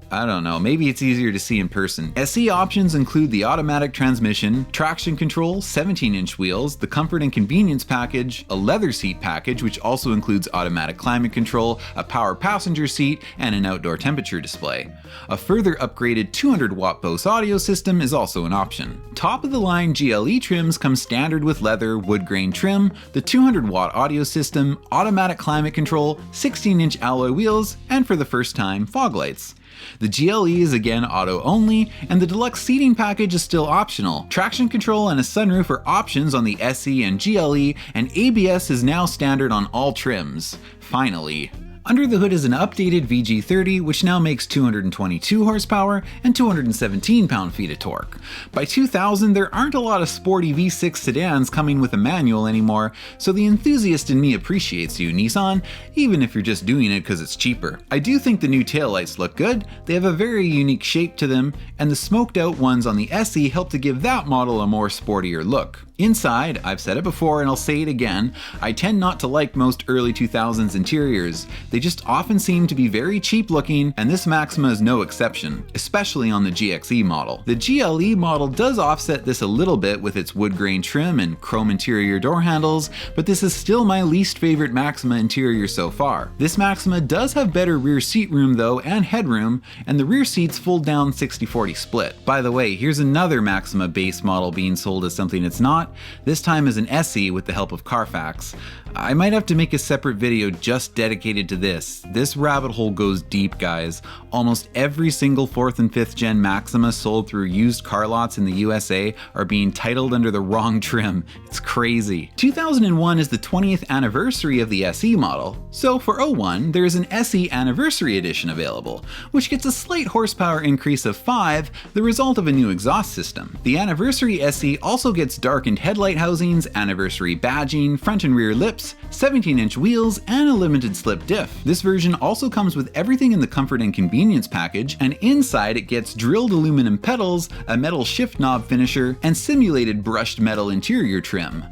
I don't know, maybe it's easier to see in person. SE options include the automatic transmission, traction control, 17-inch wheels, the comfort and convenience package, a leather seat package which also includes automatic climate control, a power passenger seat, and an outdoor temperature display. A further upgraded 200-watt Bose audio system is also an option. Top-of-the-line GLE trims come standard with leather, wood grain trim, the 200-watt audio system, automatic climate control, 16-inch alloy wheels, and for the first time, fog lights. The GLE is again auto only, and the deluxe seating package is still optional. Traction control and a sunroof are options on the SE and GLE, and ABS is now standard on all trims. Finally. Under the hood is an updated VG30, which now makes 222 horsepower and 217 pound-feet of torque. By 2000, there aren't a lot of sporty V6 sedans coming with a manual anymore, so the enthusiast in me appreciates you, Nissan, even if you're just doing it because it's cheaper. I do think the new taillights look good, they have a very unique shape to them, and the smoked out ones on the SE help to give that model a more sportier look. Inside, I've said it before and I'll say it again, I tend not to like most early 2000s interiors. They just often seem to be very cheap looking, and this Maxima is no exception, especially on the GXE model. The GLE model does offset this a little bit with its wood grain trim and chrome interior door handles, but this is still my least favorite Maxima interior so far. This Maxima does have better rear seat room though, and headroom, and the rear seats fold down 60-40 split. By the way, here's another Maxima base model being sold as something it's not, spot, this time as an SE with the help of Carfax. I might have to make a separate video just dedicated to this. This rabbit hole goes deep, guys. Almost every single 4th and 5th gen Maxima sold through used car lots in the USA are being titled under the wrong trim. It's crazy. 2001 is the 20th anniversary of the SE model, so for 01 there is an SE Anniversary Edition available, which gets a slight horsepower increase of 5, the result of a new exhaust system. The Anniversary SE also gets darkened headlight housings, anniversary badging, front and rear lips, 17-inch wheels, and a limited slip diff. This version also comes with everything in the comfort and convenience package, and inside it gets drilled aluminum pedals, a metal shift knob finisher, and simulated brushed metal interior trim.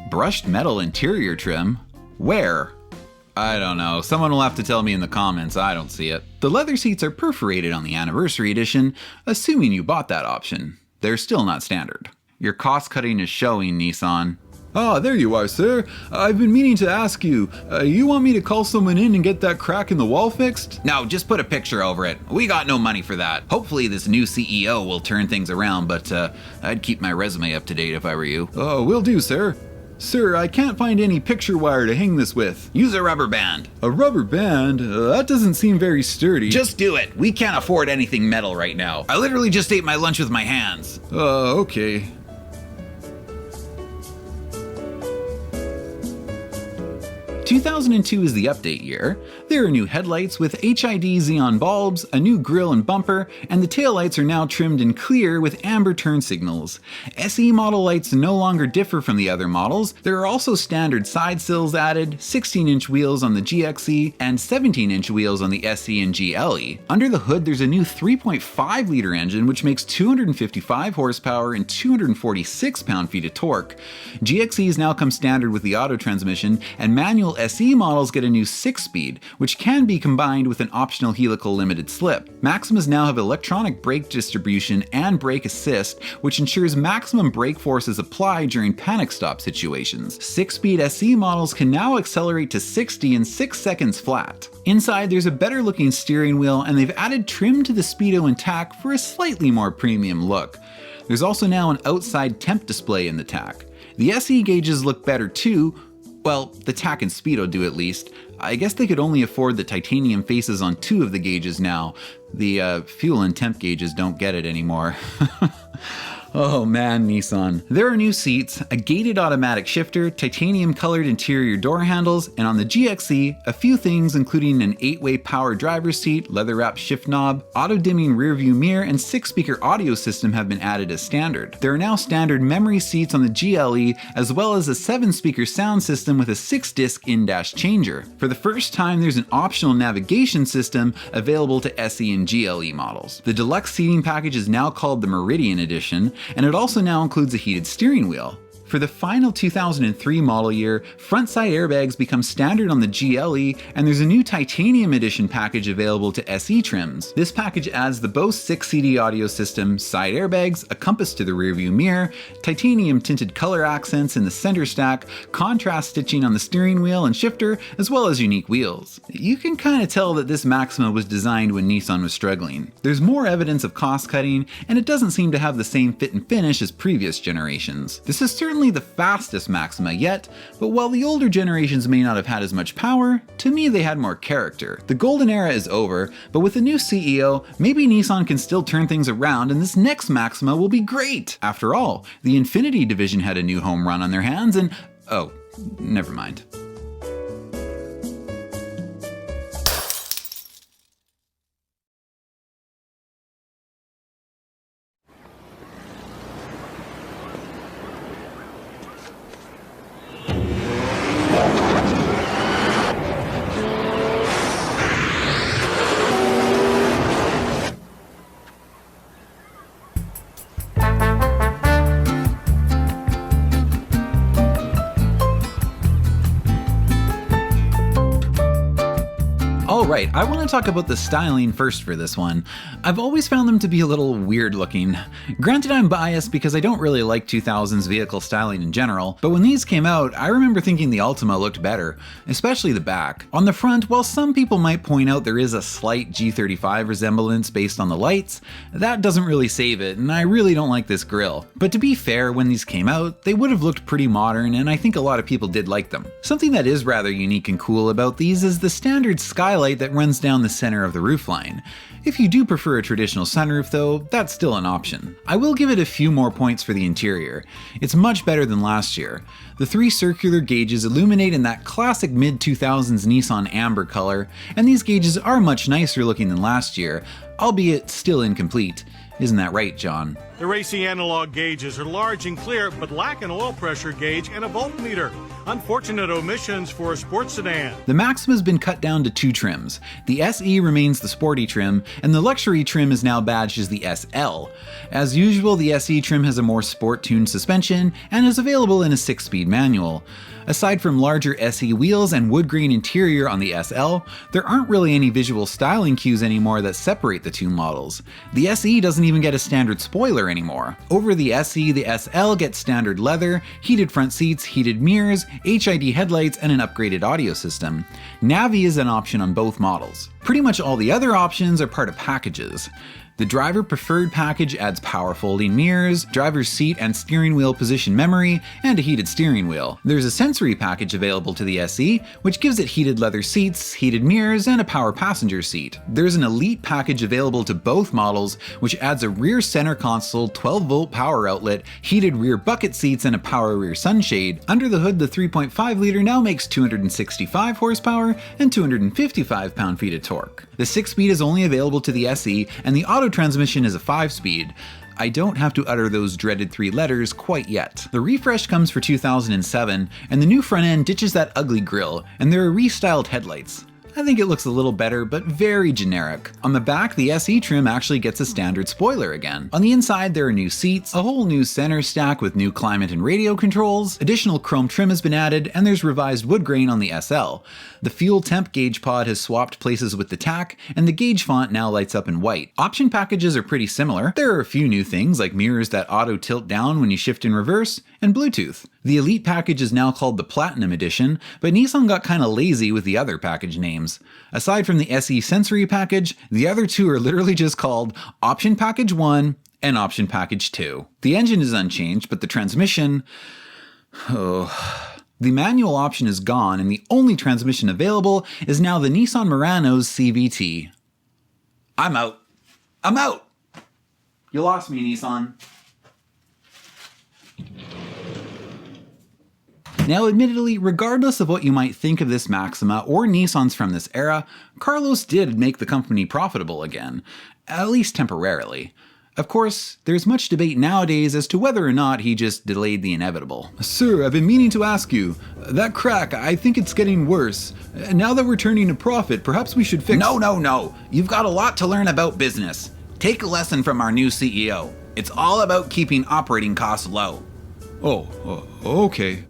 Brushed metal interior trim? Where? I don't know. Someone will have to tell me in the comments. I don't see it. The leather seats are perforated on the Anniversary Edition, assuming you bought that option. They're still not standard. Your cost cutting is showing, Nissan. Ah, there you are, sir. I've been meaning to ask you, you want me to call someone in and get that crack in the wall fixed? No, just put a picture over it. We got no money for that. Hopefully this new CEO will turn things around, but I'd keep my resume up to date if I were you. Oh, will do, sir. Sir, I can't find any picture wire to hang this with. Use a rubber band. A rubber band? That doesn't seem very sturdy. Just do it. We can't afford anything metal right now. I literally just ate my lunch with my hands. Okay. 2002 is the update year. There are new headlights with HID xenon bulbs, a new grille and bumper, and the taillights are now trimmed in clear with amber turn signals. SE model lights no longer differ from the other models. There are also standard side sills added, 16-inch wheels on the GXE, and 17-inch wheels on the SE and GLE. Under the hood there's a new 3.5-liter engine which makes 255 horsepower and 246 pound-feet of torque. GXEs now come standard with the auto transmission, and manual SE models get a new 6-speed, which can be combined with an optional helical limited slip. Maximas now have electronic brake distribution and brake assist, which ensures maximum brake force is applied during panic stop situations. 6-speed SE models can now accelerate to 60 in 6 seconds flat. Inside there's a better looking steering wheel, and they've added trim to the speedo and tack for a slightly more premium look. There's also now an outside temp display in the tack. The SE gauges look better too. Well, the tack and speedo do at least. I guess they could only afford the titanium faces on 2 of the gauges now. The fuel and temp gauges don't get it anymore. Oh man, Nissan. There are new seats, a gated automatic shifter, titanium colored interior door handles, and on the GXE, a few things including an 8-way power driver's seat, leather wrapped shift knob, auto dimming rear view mirror, and 6-speaker audio system have been added as standard. There are now standard memory seats on the GLE, as well as a 7-speaker sound system with a 6-disc in-dash changer. For the first time, there's an optional navigation system available to SE and GLE models. The deluxe seating package is now called the Meridian Edition, and it also now includes a heated steering wheel. For the final 2003 model year, front side airbags become standard on the GLE, and there's a new titanium edition package available to SE trims. This package adds the Bose 6 CD audio system, side airbags, a compass to the rearview mirror, titanium tinted color accents in the center stack, contrast stitching on the steering wheel and shifter, as well as unique wheels. You can kind of tell that this Maxima was designed when Nissan was struggling. There's more evidence of cost cutting, and it doesn't seem to have the same fit and finish as previous generations. This is certainly the fastest Maxima yet, but while the older generations may not have had as much power, to me they had more character. The golden era is over, but with a new CEO, maybe Nissan can still turn things around and this next Maxima will be great. After all, the Infiniti division had a new home run on their hands and... oh, never mind. Alright, I want to talk about the styling first for this one. I've always found them to be a little weird looking. Granted, I'm biased because I don't really like 2000s vehicle styling in general, but when these came out, I remember thinking the Altima looked better, especially the back. On the front, while some people might point out there is a slight G35 resemblance based on the lights, that doesn't really save it, and I really don't like this grille. But to be fair, when these came out, they would have looked pretty modern, and I think a lot of people did like them. Something that is rather unique and cool about these is the standard skylight that runs down the center of the roofline. If you do prefer a traditional sunroof though, that's still an option. I will give it a few more points for the interior. It's much better than last year. The 3 circular gauges illuminate in that classic mid-2000s Nissan amber color, and these gauges are much nicer looking than last year, albeit still incomplete. Isn't that right, John? The racing analog gauges are large and clear, but lack an oil pressure gauge and a voltmeter. Unfortunate omissions for a sports sedan. The Maxima has been cut down to 2 trims. The SE remains the sporty trim, and the luxury trim is now badged as the SL. As usual, the SE trim has a more sport-tuned suspension and is available in a 6-speed manual. Aside from larger SE wheels and wood grain interior on the SL, there aren't really any visual styling cues anymore that separate the two models. The SE doesn't even get a standard spoiler anymore. Over the SE, the SL gets standard leather, heated front seats, heated mirrors, HID headlights, and an upgraded audio system. Navi is an option on both models. Pretty much all the other options are part of packages. The driver preferred package adds power folding mirrors, driver's seat and steering wheel position memory, and a heated steering wheel. There's a sensory package available to the SE, which gives it heated leather seats, heated mirrors, and a power passenger seat. There's an elite package available to both models, which adds a rear center console, 12-volt power outlet, heated rear bucket seats, and a power rear sunshade. Under the hood, the 3.5 liter now makes 265 horsepower and 255 pound-feet of torque. The 6-speed is only available to the SE, and the auto transmission is a 5-speed. I don't have to utter those dreaded 3 letters quite yet. The refresh comes for 2007, and the new front end ditches that ugly grille, and there are restyled headlights. I think it looks a little better, but very generic. On the back, the SE trim actually gets a standard spoiler again. On the inside, there are new seats, a whole new center stack with new climate and radio controls, additional chrome trim has been added, and there's revised wood grain on the SL. The fuel temp gauge pod has swapped places with the tach, and the gauge font now lights up in white. Option packages are pretty similar. There are a few new things like mirrors that auto tilt down when you shift in reverse, and Bluetooth. The Elite package is now called the Platinum Edition, but Nissan got kinda lazy with the other package names. Aside from the SE Sensory package, the other two are literally just called Option Package 1 and Option Package 2. The engine is unchanged, but the transmission... The manual option is gone, and the only transmission available is now the Nissan Murano's CVT. I'm out. I'm out! You lost me, Nissan. Now admittedly, regardless of what you might think of this Maxima or Nissans from this era, Carlos did make the company profitable again, at least temporarily. Of course, there's much debate nowadays as to whether or not he just delayed the inevitable. Sir, I've been meaning to ask you, that crack, I think it's getting worse. Now that we're turning a profit, perhaps we should fix— No. You've got a lot to learn about business. Take a lesson from our new CEO. It's all about keeping operating costs low. Okay.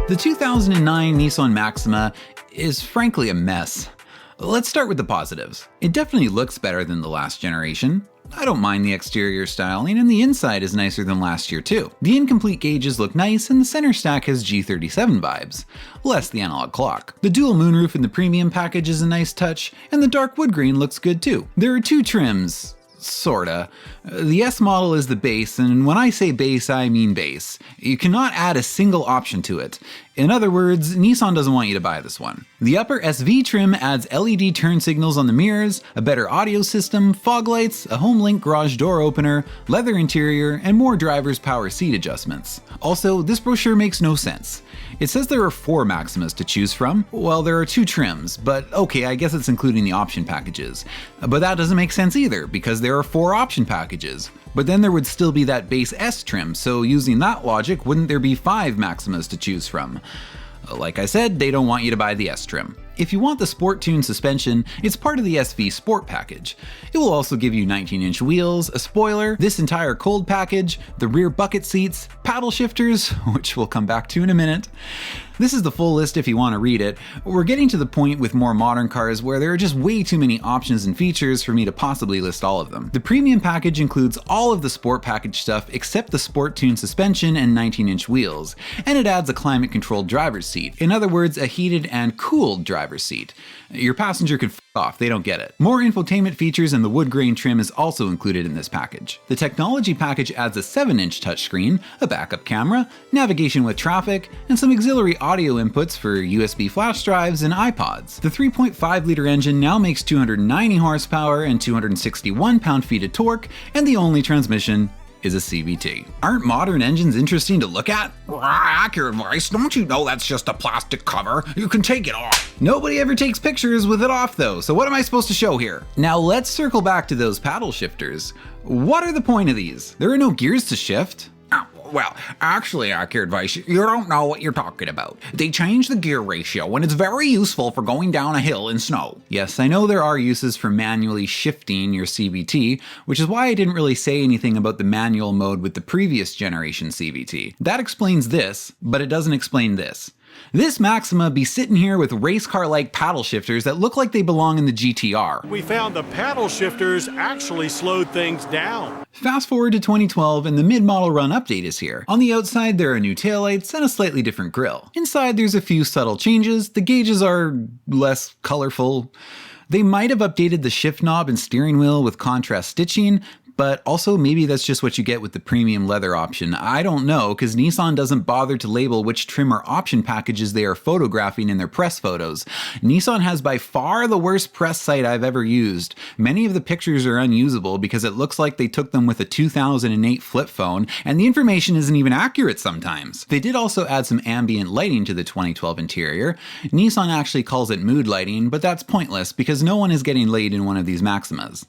The 2009 Nissan Maxima is frankly a mess. Let's start with the positives. It definitely looks better than the last generation. I don't mind the exterior styling, and the inside is nicer than last year too. The incomplete gauges look nice, and the center stack has G37 vibes, less the analog clock. The dual moonroof in the premium package is a nice touch, and the dark wood grain looks good too. There are 2 trims. Sorta. The S model is the base, and when I say base, I mean base. You cannot add a single option to it. In other words, Nissan doesn't want you to buy this one. The upper SV trim adds LED turn signals on the mirrors, a better audio system, fog lights, a HomeLink garage door opener, leather interior, and more driver's power seat adjustments. Also, this brochure makes no sense. It says there are 4 Maximas to choose from. Well, there are 2 trims, but okay, I guess it's including the option packages. But that doesn't make sense either, because there are 4 option packages. But then there would still be that base S trim, so using that logic, wouldn't there be 5 Maximas to choose from? Like I said, they don't want you to buy the S trim. If you want the Sport Tune suspension, it's part of the SV Sport package. It will also give you 19-inch wheels, a spoiler, this entire cold package, the rear bucket seats, paddle shifters, which we'll come back to in a minute. This is the full list if you want to read it. We're getting to the point with more modern cars where there are just way too many options and features for me to possibly list all of them. The premium package includes all of the sport package stuff except the Sport Tune suspension and 19-inch wheels, and it adds a climate-controlled driver's seat. In other words, a heated and cooled driver's seat. Your passenger could f off, they don't get it. More infotainment features and the wood grain trim is also included in this package. The technology package adds a 7-inch touchscreen, a backup camera, navigation with traffic, and some auxiliary audio inputs for USB flash drives and iPods. The 3.5-liter engine now makes 290 horsepower and 261 pound-feet of torque, and the only transmission is a CVT. Aren't modern engines interesting to look at? Accurate voice, don't you know that's just a plastic cover? You can take it off. Nobody ever takes pictures with it off though, so what am I supposed to show here? Now let's circle back to those paddle shifters. What are the point of these? There are no gears to shift. Well, actually, accurate advice, you don't know what you're talking about. They changed the gear ratio and it's very useful for going down a hill in snow. Yes, I know there are uses for manually shifting your CVT, which is why I didn't really say anything about the manual mode with the previous generation CVT. That explains this, but it doesn't explain this. This Maxima be sitting here with race car-like paddle shifters that look like they belong in the GTR. We found the paddle shifters actually slowed things down. Fast forward to 2012 and the mid-model run update is here. On the outside there are new taillights and a slightly different grille. Inside there's a few subtle changes, the gauges are less colorful. They might have updated the shift knob and steering wheel with contrast stitching, but also maybe that's just what you get with the premium leather option. I don't know, because Nissan doesn't bother to label which trim or option packages they are photographing in their press photos. Nissan has by far the worst press site I've ever used. Many of the pictures are unusable because it looks like they took them with a 2008 flip phone, and the information isn't even accurate sometimes. They did also add some ambient lighting to the 2012 interior. Nissan actually calls it mood lighting, but that's pointless because no one is getting laid in one of these Maximas.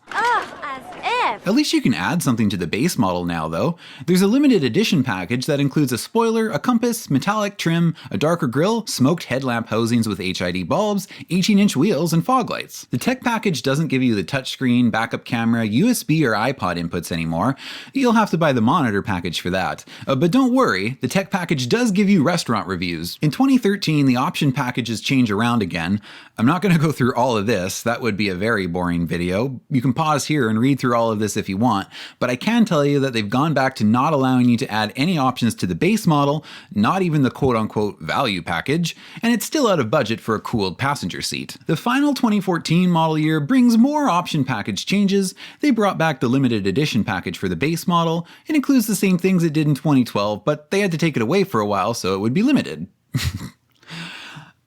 At least you can add something to the base model now though. There's a limited edition package that includes a spoiler, a compass, metallic trim, a darker grille, smoked headlamp housings with HID bulbs, 18-inch wheels, and fog lights. The tech package doesn't give you the touchscreen, backup camera, USB or iPod inputs anymore. You'll have to buy the monitor package for that. But don't worry, the tech package does give you restaurant reviews. In 2013, the option packages change around again. I'm not going to go through all of this, that would be a very boring video. You can pause here and read through all of this if you want, but I can tell you that they've gone back to not allowing you to add any options to the base model, not even the quote-unquote value package, and it's still out of budget for a cooled passenger seat. The final 2014 model year brings more option package changes. They brought back the limited edition package for the base model. It includes the same things it did in 2012, but they had to take it away for a while so it would be limited.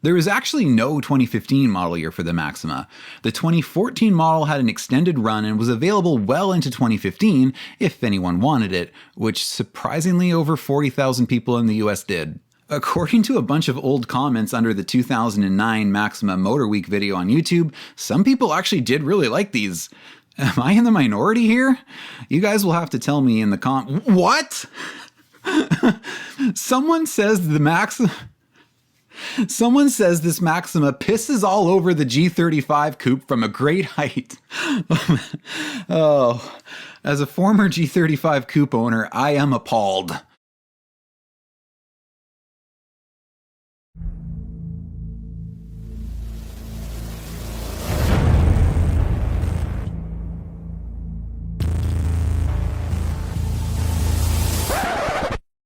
There was actually no 2015 model year for the Maxima. The 2014 model had an extended run and was available well into 2015 if anyone wanted it, which surprisingly over 40,000 people in the US did. According to a bunch of old comments under the 2009 Maxima Motor Week video on YouTube, some people actually did really like these. Am I in the minority here? You guys will have to tell me in the What? Someone says this Maxima pisses all over the G35 coupe from a great height. Oh, as a former G35 coupe owner, I am appalled.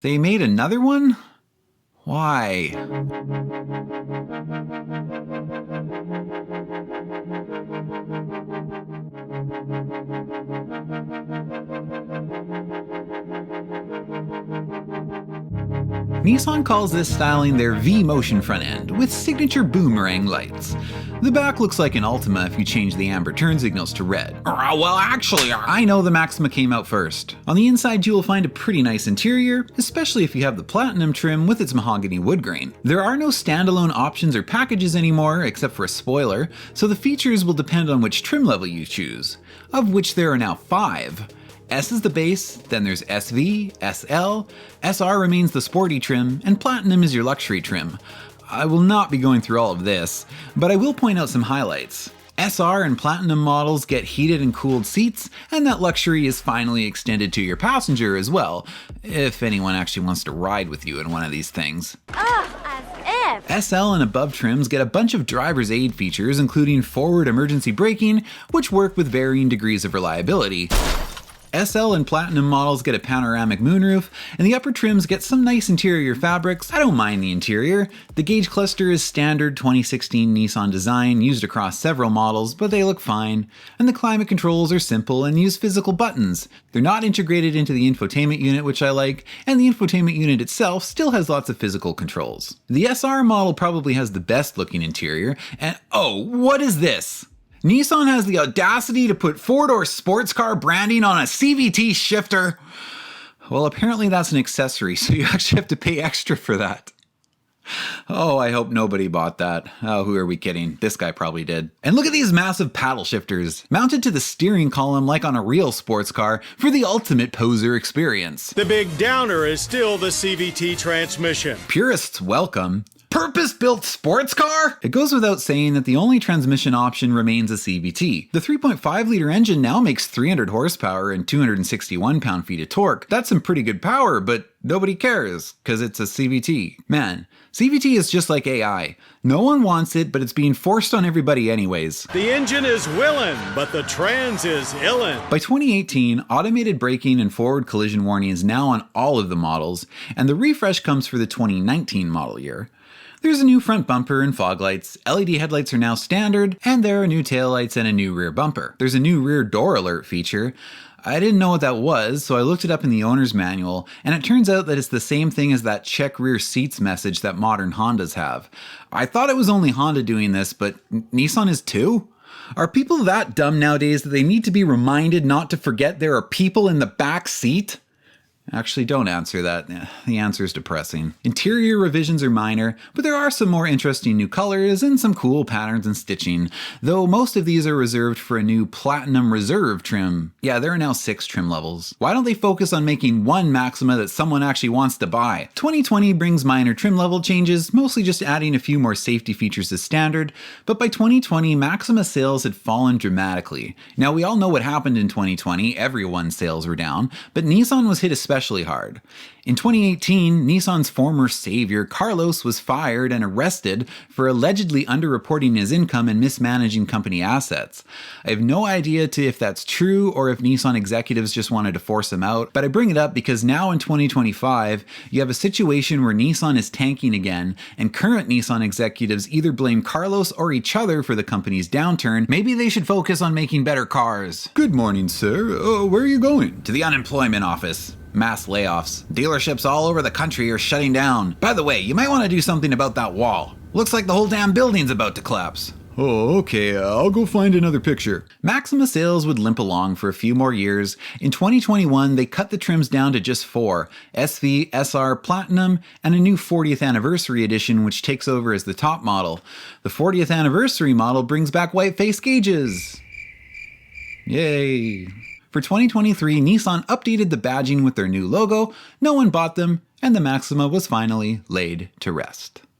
They made another one? Why? Nissan calls this styling their V-Motion front end, with signature boomerang lights. The back looks like an Altima if you change the amber turn signals to red. Well, actually, I know the Maxima came out first. On the inside you will find a pretty nice interior, especially if you have the platinum trim with its mahogany wood grain. There are no standalone options or packages anymore, except for a spoiler, so the features will depend on which trim level you choose, of which there are now 5. S is the base, then there's SV, SL, SR remains the sporty trim, and Platinum is your luxury trim. I will not be going through all of this, but I will point out some highlights. SR and Platinum models get heated and cooled seats, and that luxury is finally extended to your passenger as well, if anyone actually wants to ride with you in one of these things. As if. SL and above trims get a bunch of driver's aid features, including forward emergency braking, which work with varying degrees of reliability. SL and Platinum models get a panoramic moonroof, and the upper trims get some nice interior fabrics. I don't mind the interior. The gauge cluster is standard 2016 Nissan design used across several models, but they look fine. And the climate controls are simple and use physical buttons. They're not integrated into the infotainment unit, which I like, and the infotainment unit itself still has lots of physical controls. The SR model probably has the best looking interior, and oh, what is this? Nissan has the audacity to put four-door sports car branding on a CVT shifter. Well, apparently that's an accessory, so you actually have to pay extra for that. Oh, I hope nobody bought that. Oh, who are we kidding? This guy probably did. And look at these massive paddle shifters, mounted to the steering column like on a real sports car for the ultimate poser experience. The big downer is still the CVT transmission. Purists welcome. Purpose-built sports car? It goes without saying that the only transmission option remains a CVT. The 3.5-liter engine now makes 300 horsepower and 261 pound-feet of torque. That's some pretty good power, but nobody cares, because it's a CVT. Man, CVT is just like AI. No one wants it, but it's being forced on everybody anyways. The engine is willin', but the trans is illin'. By 2018, automated braking and forward collision warning is now on all of the models, and the refresh comes for the 2019 model year. There's a new front bumper and fog lights, LED headlights are now standard, and there are new taillights and a new rear bumper. There's a new rear door alert feature. I didn't know what that was, so I looked it up in the owner's manual, and it turns out that it's the same thing as that check rear seats message that modern Hondas have. I thought it was only Honda doing this, but Nissan is too? Are people that dumb nowadays that they need to be reminded not to forget there are people in the back seat? Actually, don't answer that. The answer is depressing. Interior revisions are minor, but there are some more interesting new colors and some cool patterns and stitching, though most of these are reserved for a new Platinum Reserve trim. Yeah, there are now 6 trim levels. Why don't they focus on making one Maxima that someone actually wants to buy? 2020 brings minor trim level changes, mostly just adding a few more safety features as standard, but by 2020, Maxima sales had fallen dramatically. Now, we all know what happened in 2020, everyone's sales were down, but Nissan was hit especially hard. In 2018, Nissan's former savior, Carlos, was fired and arrested for allegedly underreporting his income and mismanaging company assets. I have no idea if that's true or if Nissan executives just wanted to force him out, but I bring it up because now in 2025, you have a situation where Nissan is tanking again, and current Nissan executives either blame Carlos or each other for the company's downturn. Maybe they should focus on making better cars. Good morning, sir. Where are you going? To the unemployment office. Mass layoffs. Dealerships all over the country are shutting down. By the way, you might want to do something about that wall. Looks like the whole damn building's about to collapse. Oh, okay, I'll go find another picture. Maxima sales would limp along for a few more years. In 2021, they cut the trims down to just 4, SV, SR, Platinum, and a new 40th anniversary edition which takes over as the top model. The 40th anniversary model brings back white face gauges. Yay. For 2023, Nissan updated the badging with their new logo, no one bought them, and the Maxima was finally laid to rest.